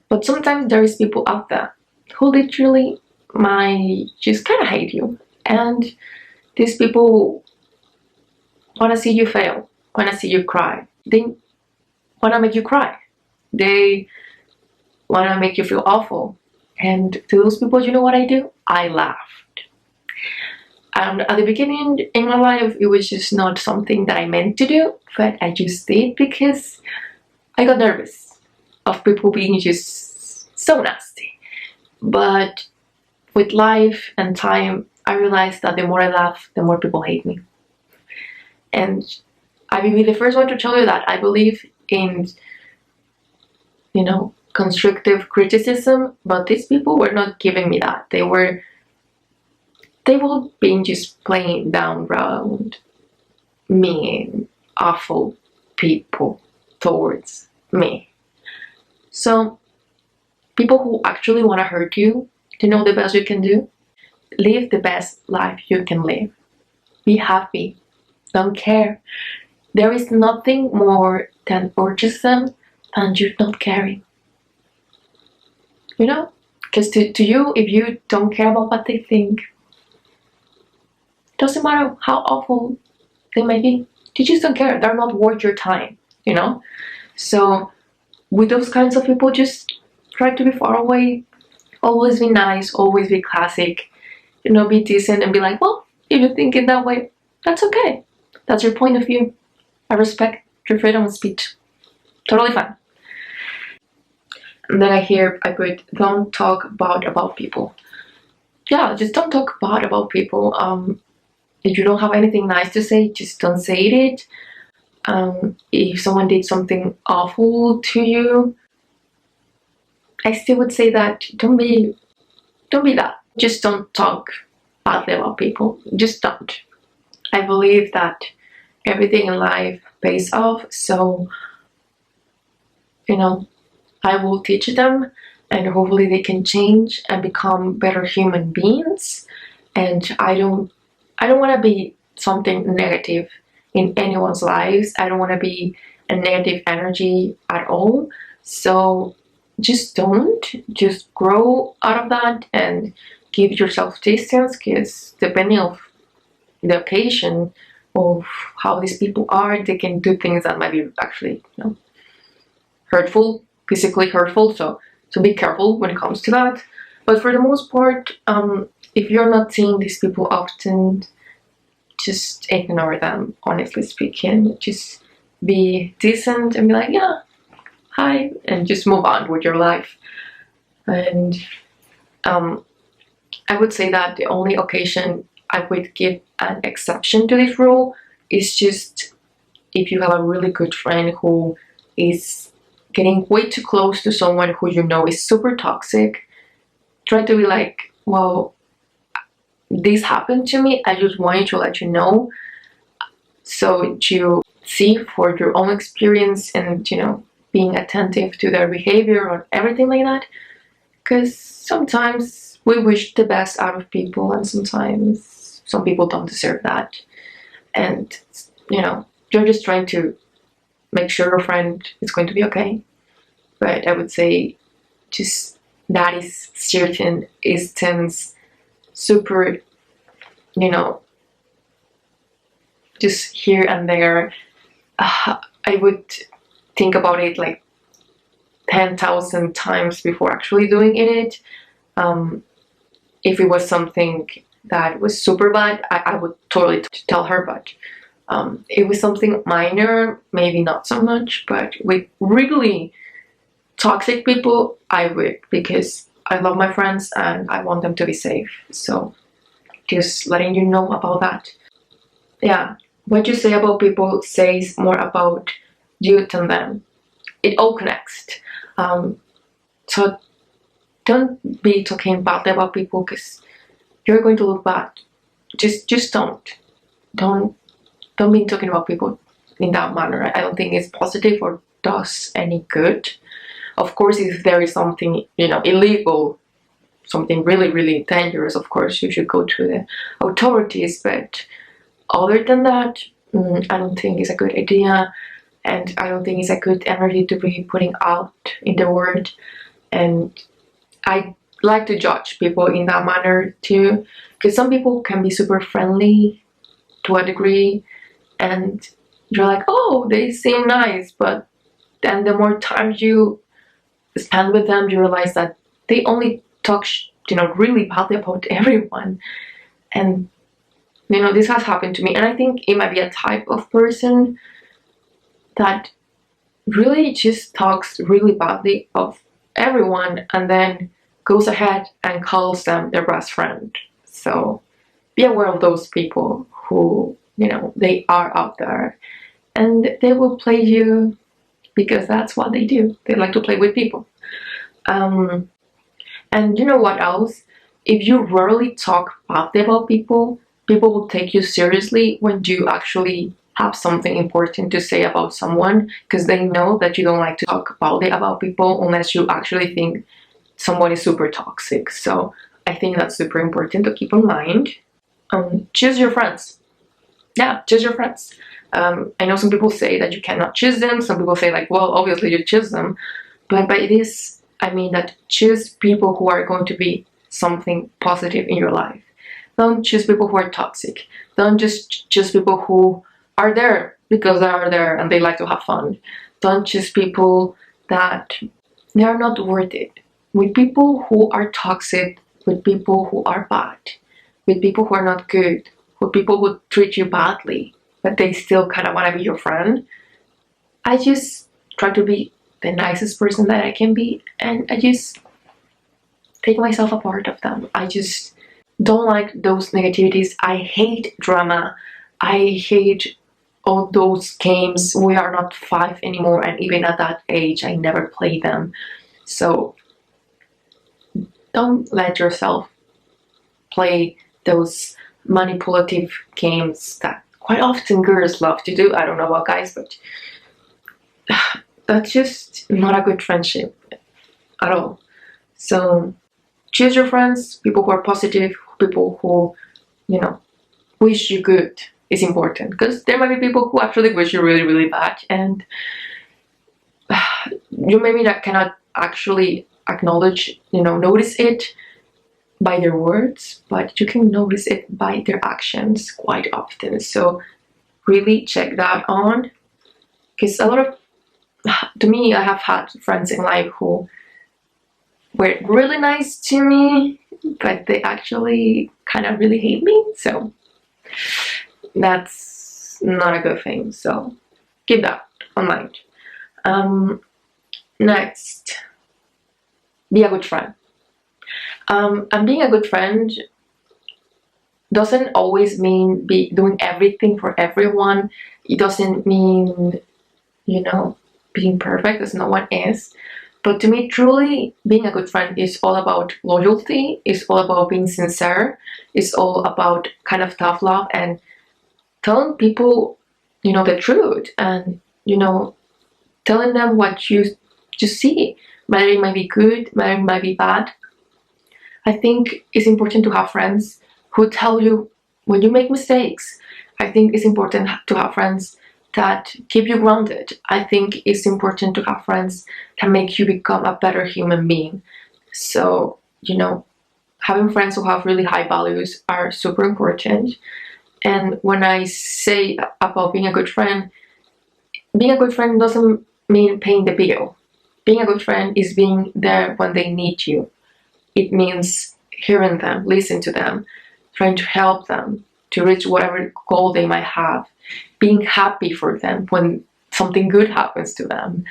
But sometimes there is people out there who literally might just kind of hate you. And these people want to see you fail, want to see you cry. They want to make you cry. They want to make you feel awful. And to those people, you know what I do? I laughed. And at the beginning in my life, it was just not something that I meant to do, but I just did because I got nervous of people being just so nasty. But with life and time, I realized that the more I laugh, the more people hate me. And I will be the first one to tell you that I believe in, constructive criticism, but these people were not giving me that. They were being just plain down round, mean, awful people towards me. So people who actually want to hurt you, to know the best you can do, live the best life you can live. Be happy. Don't care. There is nothing more than urgency than you not caring. Because to you, if you don't care about what they think, doesn't matter how awful they may be. You just don't care. They're not worth your time, So with those kinds of people, just try to be far away. Always be nice. Always be classic. Be decent and be like, well, if you think it that way, that's okay. That's your point of view. I respect your freedom of speech. Totally fine. And then I hear a good, don't talk bad about people. Yeah, just don't talk bad about people. If you don't have anything nice to say, just don't say it. If someone did something awful to you, I still would say that don't be that. Just don't talk badly about people. Just don't. I believe that everything in life pays off, so I will teach them, and hopefully they can change and become better human beings. And I don't want to be something negative in anyone's lives. I don't want to be and negative energy at all. So just just grow out of that and give yourself distance, because depending on the occasion of how these people are, they can do things that might be actually, hurtful, physically hurtful. So be careful when it comes to that. But for the most part, if you're not seeing these people often, just ignore them, honestly speaking. Just be decent and be like, yeah, hi, and just move on with your life. And I would say that the only occasion I would give an exception to this rule is just if you have a really good friend who is getting way too close to someone who you know is super toxic. Try to be like, well, this happened to me, I just wanted to let you know, so you see for your own experience, and being attentive to their behavior or everything like that. Because sometimes we wish the best out of people, and sometimes some people don't deserve that. And you're just trying to make sure your friend is going to be okay. But I would say just that is certain instance, super, just here and there. I would think about it like 10,000 times before actually doing it. If it was something that was super bad, I would totally tell her, but it was something minor, maybe not so much. But with really toxic people, I would, because I love my friends and I want them to be safe. So just letting you know about that. Yeah, what you say about people says more about you than them. It all connects. So don't be talking badly about people, because you're going to look bad. Just don't be talking about people in that manner. I don't think it's positive or does any good. Of course, if there is something illegal, something really, really dangerous, of course you should go to the authorities. But other than that, I don't think it's a good idea, and I don't think it's a good energy to be putting out in the world. And I like to judge people in that manner too, because some people can be super friendly to a degree, and you're like, oh, they seem nice, but then the more time you spend with them, you realize that they only talk really badly about everyone. And this has happened to me, and I think it might be a type of person that really just talks really badly of everyone, and then goes ahead and calls them their best friend. So be aware of those people who they are out there, and they will play you, because that's what they do. They like to play with people. And you know what else? If you rarely talk badly about people, people will take you seriously when you actually have something important to say about someone, because they know that you don't like to talk badly about people unless you actually think someone is super toxic. So I think that's super important to keep in mind. Choose your friends. Yeah, choose your friends. I know some people say that you cannot choose them. Some people say like, well, obviously you choose them. But by this, I mean that choose people who are going to be something positive in your life. Don't choose people who are toxic. Don't just choose people who are there because they are there and they like to have fun. Don't choose people that they are not worth it. With people who are toxic, with people who are bad, with people who are not good, with people who treat you badly, but they still kind of want to be your friend, I just try to be the nicest person that I can be, and I just take myself apart of them. I just don't like those negativities. I hate drama. I hate all those games. We are not 5 anymore, and even at that age I never played them. So don't let yourself play those manipulative games that quite often girls love to do. I don't know about guys, but that's just not a good friendship at all. So choose your friends, people who are positive, people who, wish you good, is important, because there might be people who actually wish you really, really bad, and you maybe not cannot actually acknowledge, notice it by their words, but you can notice it by their actions quite often. So really check that on, because a lot of, to me, I have had friends in life who were really nice to me, but they actually kind of really hate me. So that's not a good thing. So keep that in mind. Next, be a good friend. And being a good friend doesn't always mean be doing everything for everyone. It doesn't mean, being perfect, as no one is. But to me, truly, being a good friend is all about loyalty, it's all about being sincere, it's all about kind of tough love and telling people, the truth, and, telling them what you see, whether it might be good, whether it might be bad. I think it's important to have friends who tell you when you make mistakes. I think it's important to have friends that keep you grounded. I think it's important to have friends that make you become a better human being. So, having friends who have really high values are super important. And when I say about being a good friend doesn't mean paying the bill. Being a good friend is being there when they need you. It means hearing them, listening to them, trying to help them to reach whatever goal they might have, being happy for them when something good happens to them.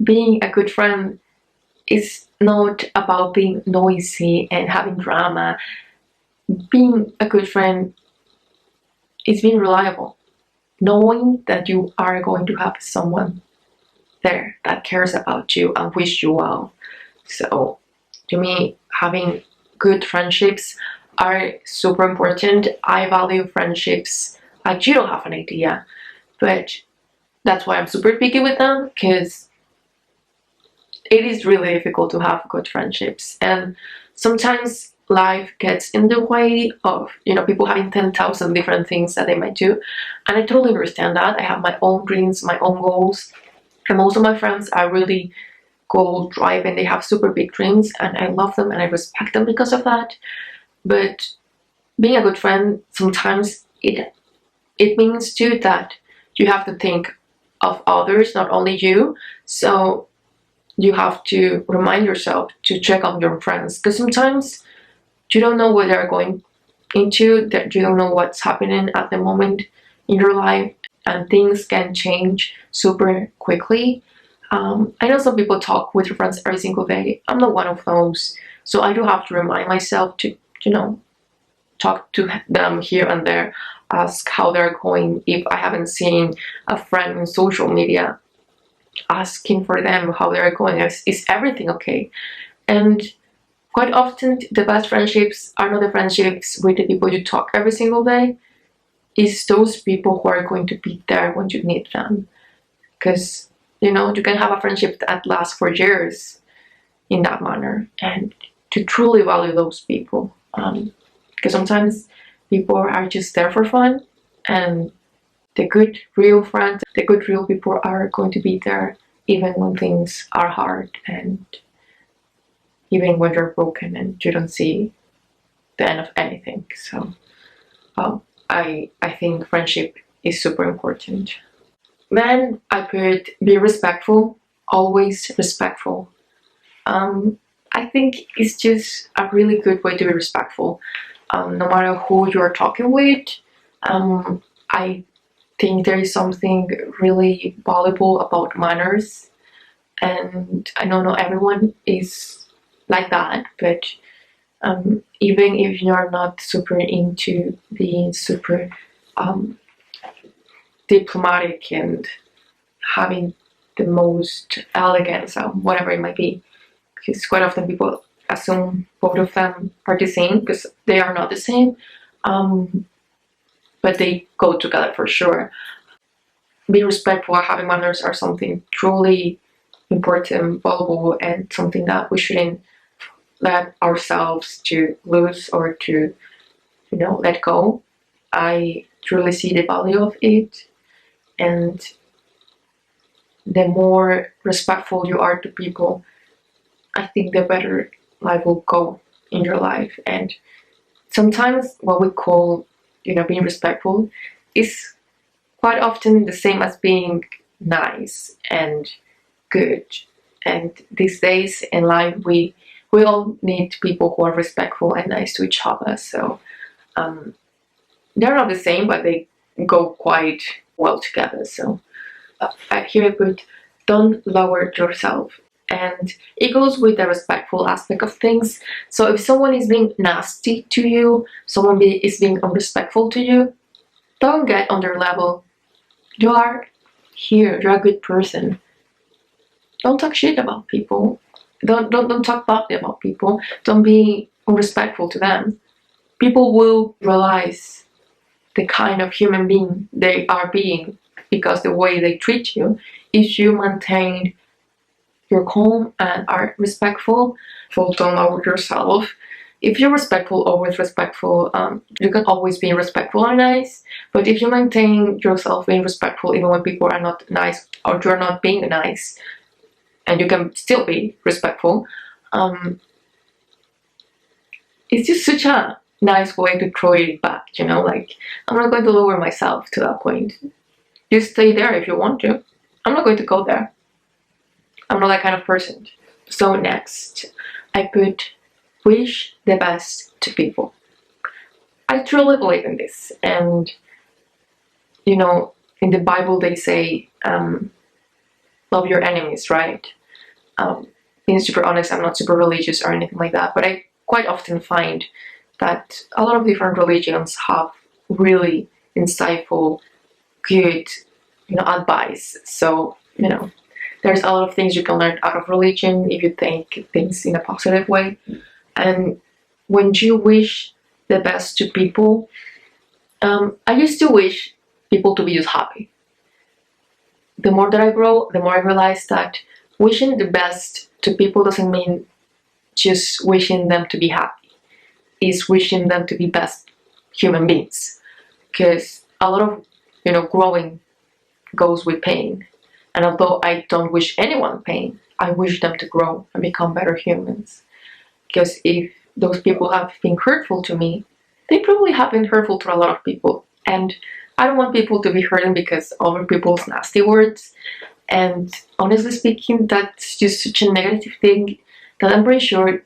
Being a good friend is not about being noisy and having drama. Being a good friend is being reliable, knowing that you are going to have someone there that cares about you and wish you well. So to me, having good friendships are super important. I value friendships like you don't have an idea, but that's why I'm super picky with them, because it is really difficult to have good friendships, and sometimes life gets in the way of people having 10,000 different things that they might do, and I totally understand that. I have my own dreams, my own goals, and most of my friends are really goal driven. They have super big dreams, and I love them and I respect them because of that. But being a good friend, sometimes it means too that you have to think of others, not only you. So you have to remind yourself to check on your friends, because sometimes you don't know what they're going into, that you don't know what's happening at the moment in your life, and things can change super quickly. I know some people talk with their friends every single day. I'm not one of those. So I do have to remind myself to, talk to them here and there, ask how they're going. If I haven't seen a friend on social media, asking for them how they're going. Is everything okay? And quite often, the best friendships are not the friendships with the people you talk every single day. It's those people who are going to be there when you need them. Because you can have a friendship that lasts for years in that manner, and to truly value those people. Because sometimes people are just there for fun, and the good, real friends, the good, real people are going to be there even when things are hard, and even when you're broken and you don't see the end of anything. So I think friendship is super important. Then I put be respectful, always respectful. I think it's just a really good way to be respectful, no matter who you're talking with. I think there is something really valuable about manners, and I know not everyone is like that, but even if you're not super into being super diplomatic and having the most elegance or whatever it might be, because quite often people assume both of them are the same, because they are not the same, but they go together for sure. Be respectful, having manners are something truly important, valuable, and something that we shouldn't let ourselves to lose or to let go. I truly see the value of it, and the more respectful you are to people, I think the better life will go in your life. And sometimes what we call, being respectful is quite often the same as being nice and good. And these days in life, we all need people who are respectful and nice to each other. So they're not the same, but they go quite well together. So here I put, don't lower yourself. And it goes with the respectful aspect of things. So if someone is being nasty to you, someone is being unrespectful to you, don't get on their level. You are here, you're a good person. Don't talk shit about people. Don't talk badly about people. Don't be unrespectful to them. People will realize the kind of human being they are being because the way they treat you, if you maintain your calm and are respectful, don't lower yourself. If you're respectful, always respectful, you can always be respectful and nice. But if you maintain yourself being respectful even when people are not nice or you're not being nice, and you can still be respectful, it's just such a nice way to throw it back, like, I'm not going to lower myself to that point. You stay there if you want to. I'm not going to go there. I'm not that kind of person. So next, I put, wish the best to people. I truly believe in this. And, in the Bible they say, love your enemies, right? Being super honest, I'm not super religious or anything like that, but I quite often find that a lot of different religions have really insightful, good, advice. So, there's a lot of things you can learn out of religion if you think things in a positive way. And when you wish the best to people, I used to wish people to be just happy. The more that I grow, the more I realize that wishing the best to people doesn't mean just wishing them to be happy. It's wishing them to be best human beings. Because a lot of, growing goes with pain. And although I don't wish anyone pain, I wish them to grow and become better humans. Because if those people have been hurtful to me, they probably have been hurtful to a lot of people. And I don't want people to be hurting because of other people's nasty words. And honestly speaking, that's just such a negative thing that I'm pretty sure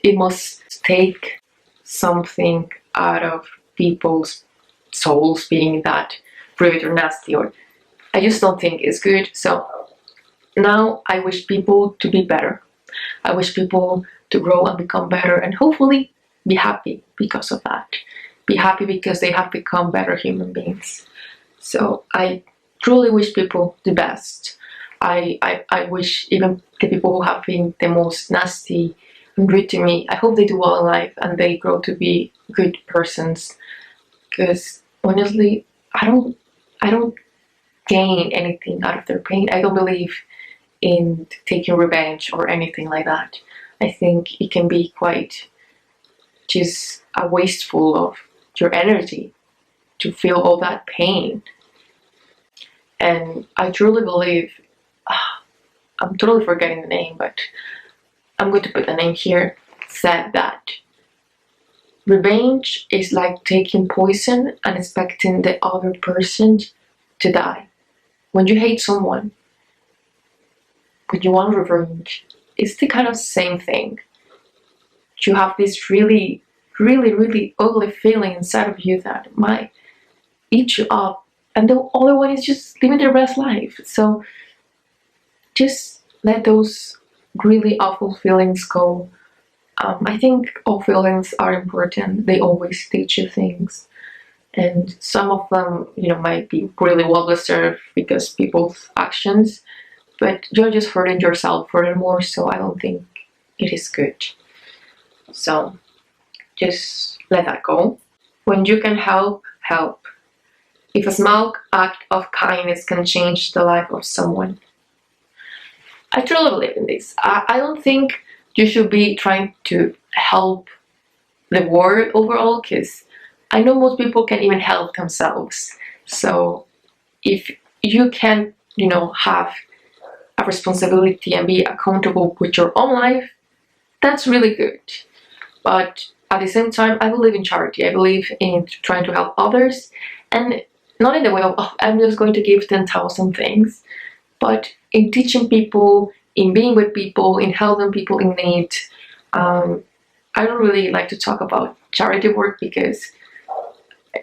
it must take something out of people's souls being that rude or nasty, or I just don't think it's good. So now I wish people to be better. I wish people to grow and become better and hopefully be happy because of that. Be happy because they have become better human beings. So I truly wish people the best. I wish even the people who have been the most nasty and rude to me, I hope they do well in life and they grow to be good persons. Because honestly, I don't gain anything out of their pain. I don't believe in taking revenge or anything like that. I think it can be quite just a wasteful of your energy to feel all that pain. And I truly believe, I'm totally forgetting the name, but I'm going to put the name here, said that revenge is like taking poison and expecting the other person to die. When you hate someone, when you want revenge, it's the kind of same thing. You have this really, really, really ugly feeling inside of you that might eat you up, and the other one is just living their best life. So just let those really awful feelings go. I think all feelings are important. They always teach you things. And some of them, might be really well deserved because people's actions, but you're just hurting yourself furthermore, so I don't think it is good. So just let that go. When you can help, help. If a small act of kindness can change the life of someone. I truly believe in this. I don't think you should be trying to help the world overall, because I know most people can even help themselves. So if you can, have a responsibility and be accountable with your own life, that's really good. But at the same time, I believe in charity. I believe in trying to help others, and not in the way of, oh, I'm just going to give 10,000 things, but in teaching people, in being with people, in helping people in need. I don't really like to talk about charity work because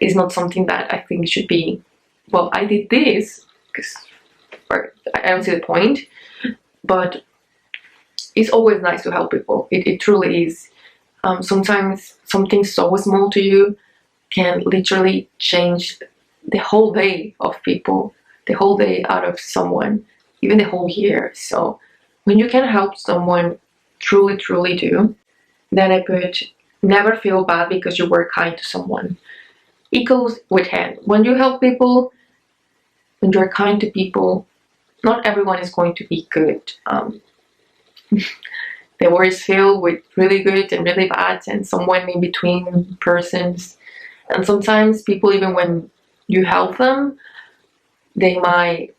it's not something that I think should be, well, I did this because I don't see the point, but it's always nice to help people. It truly is. Sometimes something so small to you can literally change the whole day of people, the whole day out of someone, even the whole year. So when you can help someone, truly do, then I put never feel bad because you were kind to someone. It goes with hand. When you help people, when you're kind to people, not everyone is going to be good. The world is filled with really good and really bad and someone in between persons. And sometimes people, even when you help them, they might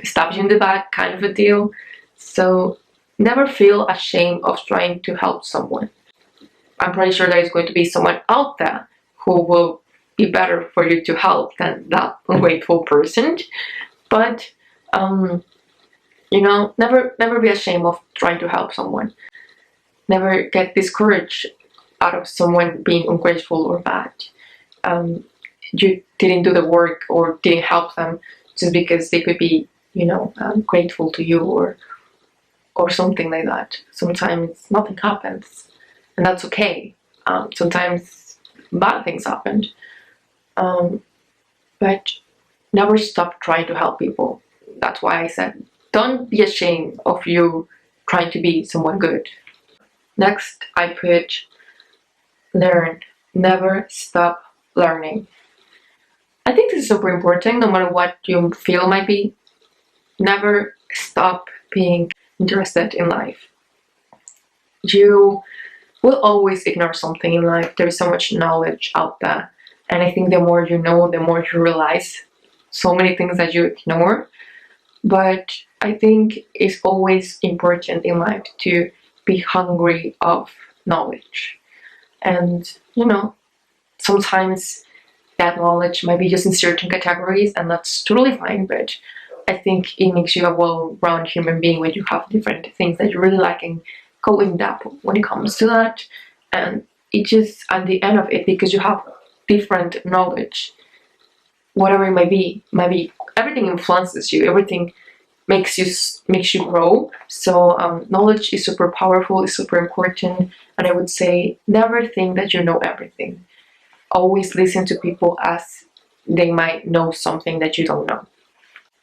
stab you in the back, kind of a deal. So never feel ashamed of trying to help someone. I'm pretty sure there is going to be someone out there who will be better for you to help than that ungrateful person. But never be ashamed of trying to help someone. Never get discouraged out of someone being ungrateful or bad. You didn't do the work or didn't help them just because they could be, grateful to you or something like that. Sometimes nothing happens, and that's okay. Sometimes bad things happen, but never stop trying to help people. That's why I said, don't be ashamed of you trying to be someone good. Next, I put learn. Never stop learning. I think this is super important, no matter what you feel might be. Never stop being interested in life. You will always ignore something in life. There is so much knowledge out there. And I think the more you know, the more you realize so many things that you ignore. But I think it's always important in life to be hungry of knowledge. And, sometimes that knowledge might be just in certain categories, and that's totally fine. But I think it makes you a well-rounded human being when you have different things that you really like and go in depth when it comes to that. And it just, at the end of it, because you have different knowledge, whatever it might be, everything influences you, everything makes you grow. So knowledge is super powerful, is super important, and I would say never think that you know everything. Always listen to people as they might know something that you don't know.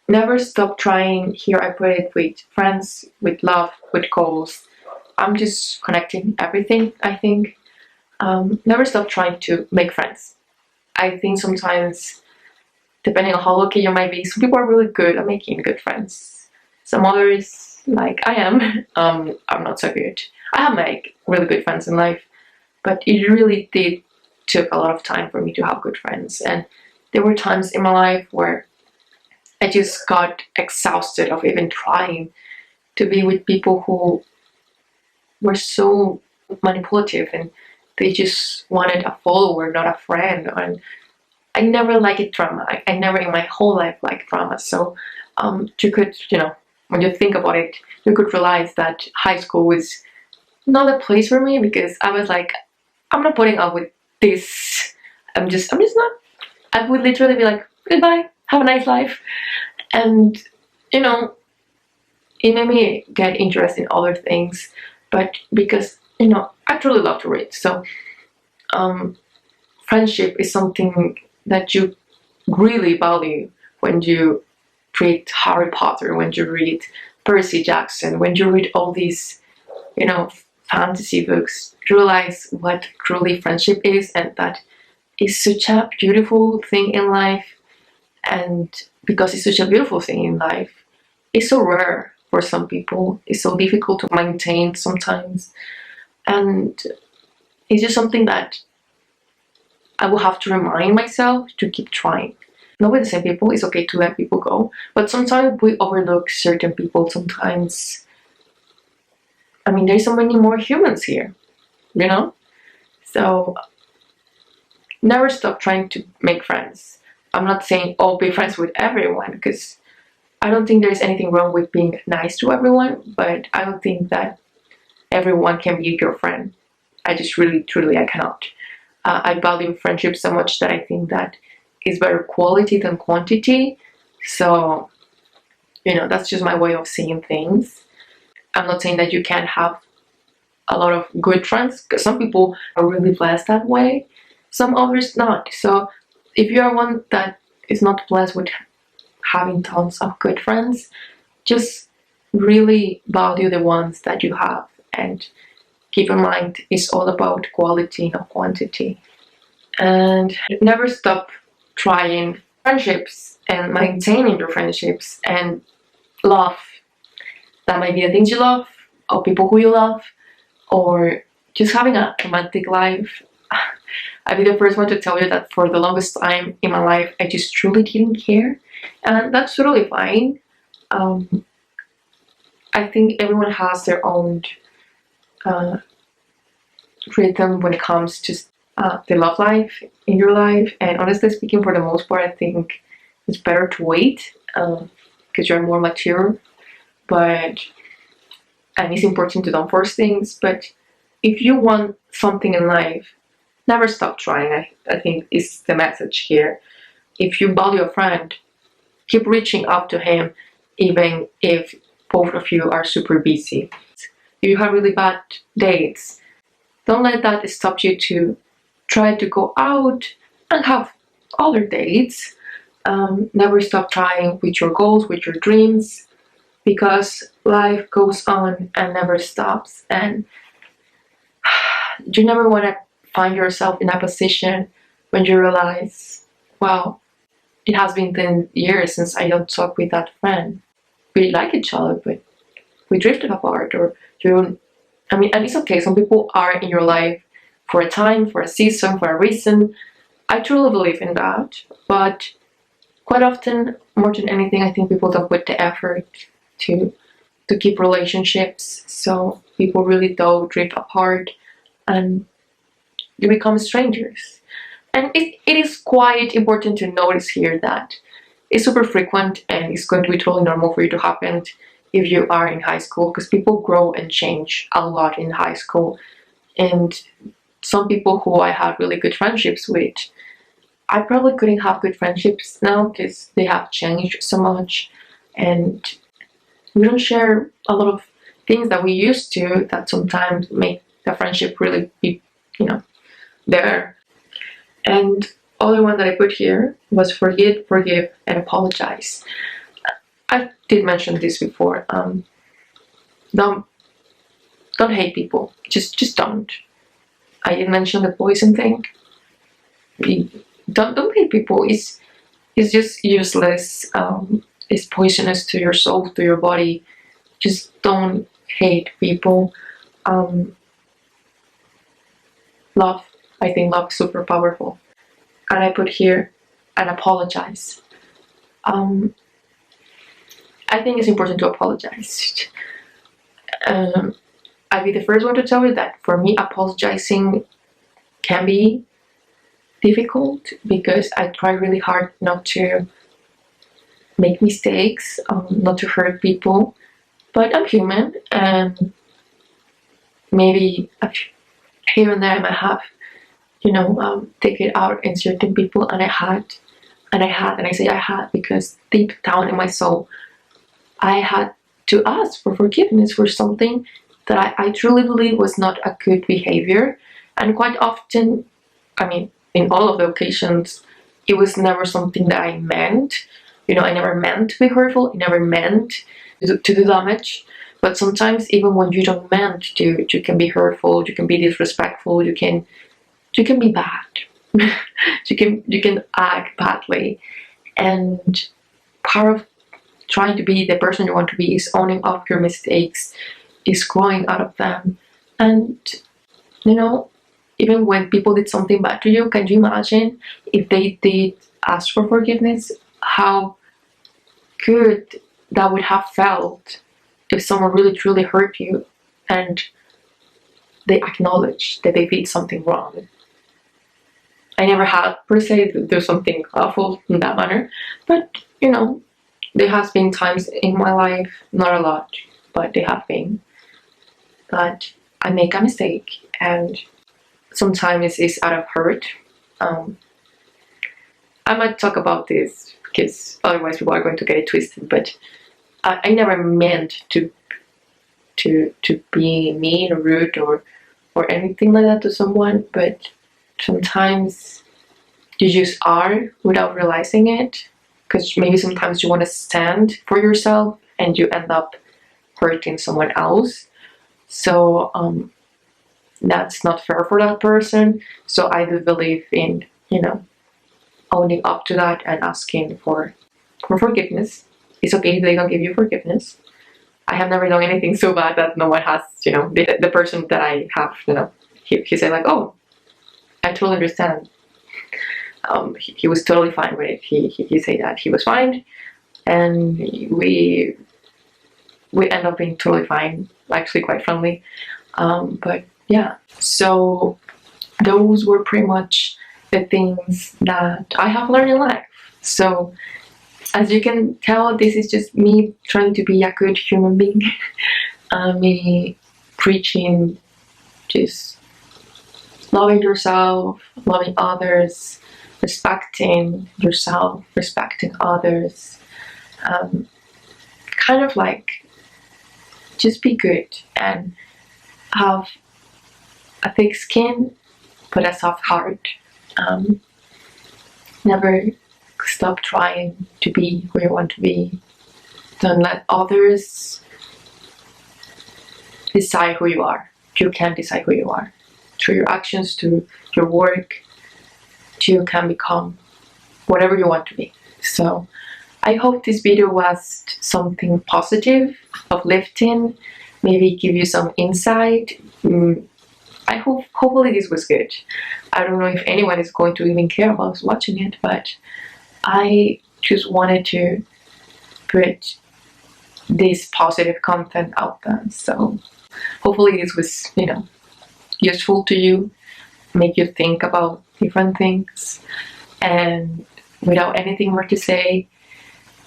Never stop trying. Here I put it with friends, with love, with goals. I'm just connecting everything, I think. Never stop trying to make friends. I think sometimes, depending on how lucky you might be, some people are really good at making good friends. Some others, like I am, I'm not so good. I have made really good friends in life, but it really did took a lot of time for me to have good friends. And there were times in my life where I just got exhausted of even trying to be with people who were so manipulative and they just wanted a follower, not a friend. And I never liked drama. I never in my whole life liked drama. So you could, when you think about it, you could realize that high school was not a place for me because I was like, I'm not putting up with this. I'm just not. I would literally be like, goodbye, have a nice life. And, it made me get interested in other things. But because, I truly love to read. So friendship is something that you really value when you read Harry Potter, when you read Percy Jackson, when you read all these, fantasy books. You realize what truly friendship is, and that is such a beautiful thing in life. And because it's such a beautiful thing in life, it's so rare for some people. It's so difficult to maintain sometimes. And it's just something that I will have to remind myself to keep trying. Not with the same people, it's okay to let people go, but sometimes we overlook certain people. Sometimes, I mean, there's so many more humans here, you know? So never stop trying to make friends. I'm not saying, oh, be friends with everyone, because I don't think there's anything wrong with being nice to everyone, but I don't think that everyone can be your friend. I just really, truly, I cannot. I value friendship so much that I think that is better quality than quantity. So, that's just my way of seeing things. I'm not saying that you can't have a lot of good friends, because some people are really blessed that way, some others not. So if you are one that is not blessed with having tons of good friends, just really value the ones that you have, and keep in mind it's all about quality, not quantity. And never stop trying friendships and maintaining your friendships, and love. That might be the things you love, or people who you love, or just having a romantic life. I'll be the first one to tell you that for the longest time in my life, I just truly didn't care. And that's totally fine. I think everyone has their own rhythm when it comes to the love life in your life. And honestly speaking, for the most part, I think it's better to wait because you're more mature. And it's important to don't force things. But if you want something in life, never stop trying. I think is the message here. If you value a friend, keep reaching out to him, even if both of you are super busy. If you have really bad dates, don't let that stop you to try to go out and have other dates. Never stop trying with your goals, with your dreams, because life goes on and never stops. And you never want to find yourself in a position when you realize, wow, it has been 10 years since I don't talk with that friend. We like each other, but we drifted apart, or and it's okay. Some people are in your life for a time, for a season, for a reason. I truly believe in that, but quite often, more than anything, I think people don't put the effort to keep relationships, so people really do drift apart and you become strangers. And it is quite important to notice here that it's super frequent and it's going to be totally normal for you to happen if you are in high school, because people grow and change a lot in high school. And some people who I had really good friendships with, I probably couldn't have good friendships now because they have changed so much, and we don't share a lot of things that we used to, that sometimes make the friendship really be, there. And other one that I put here was forgive, and apologize. I did mention this before. Don't hate people. Just don't. I didn't mention the poison thing. Don't hate people. It's just useless. It's poisonous to your soul, to your body. Just don't hate people. Love. I think love is super powerful. And I put here, and apologize. I think it's important to apologize. I'll be the first one to tell you that for me, apologizing can be difficult because I try really hard not to make mistakes, not to hurt people. But I'm human, and maybe here and there I might have, take it out in certain people, and I say I had because deep down in my soul, I had to ask for forgiveness for something that I truly believe was not a good behavior. And quite often, in all of the occasions, it was never something that I meant. I never meant to be hurtful. I never meant to do damage. But sometimes, even when you don't meant to, you can be hurtful. You can be disrespectful. You can be bad. you can act badly. And part of trying to be the person you want to be is owning up your mistakes, is growing out of them. And even when people did something bad to you, can you imagine if they did ask for forgiveness, how good that would have felt if someone really truly hurt you and they acknowledge that they did something wrong. I never had per se do something awful in that manner, but you know, there has been times in my life, not a lot, but there have been, that I make a mistake, and sometimes it's out of hurt. I might talk about this because otherwise people are going to get it twisted, but I never meant to be mean or rude or anything like that to someone, but sometimes you just are without realizing it, because maybe sometimes you want to stand for yourself and you end up hurting someone else. So that's not fair for that person. So I do believe in, you know, owning up to that and asking for forgiveness. It's okay if they don't give you forgiveness. I have never done anything so bad that no one has, you know, the person that I have, you know, he said like, oh, I totally understand. He was totally fine with it. He said that he was fine, and we end up being totally fine, actually quite friendly. But yeah, so those were pretty much the things that I have learned in life. So as you can tell, this is just me trying to be a good human being. Me preaching just loving yourself, loving others, respecting yourself, respecting others. Kind of like just be good and have a thick skin but a soft heart. Never stop trying to be who you want to be. Don't let others decide who you are. You can decide who you are. Through your actions, through your work, you can become whatever you want to be. So I hope this video was something positive, uplifting, maybe give you some insight. Hopefully this was good. I don't know if anyone is going to even care about watching it, but I just wanted to put this positive content out there. So hopefully this was, you know, useful to you, make you think about different things. And without anything more to say,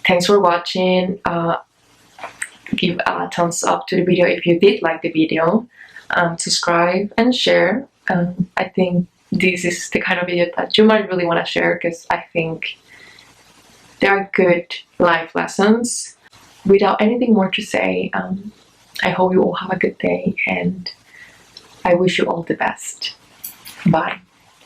thanks for watching. Give a thumbs up to the video if you did like the video. Subscribe and share. I think this is the kind of video that you might really want to share, because I think they are good life lessons. Without anything more to say, I hope you all have a good day, and I wish you all the best. Bye.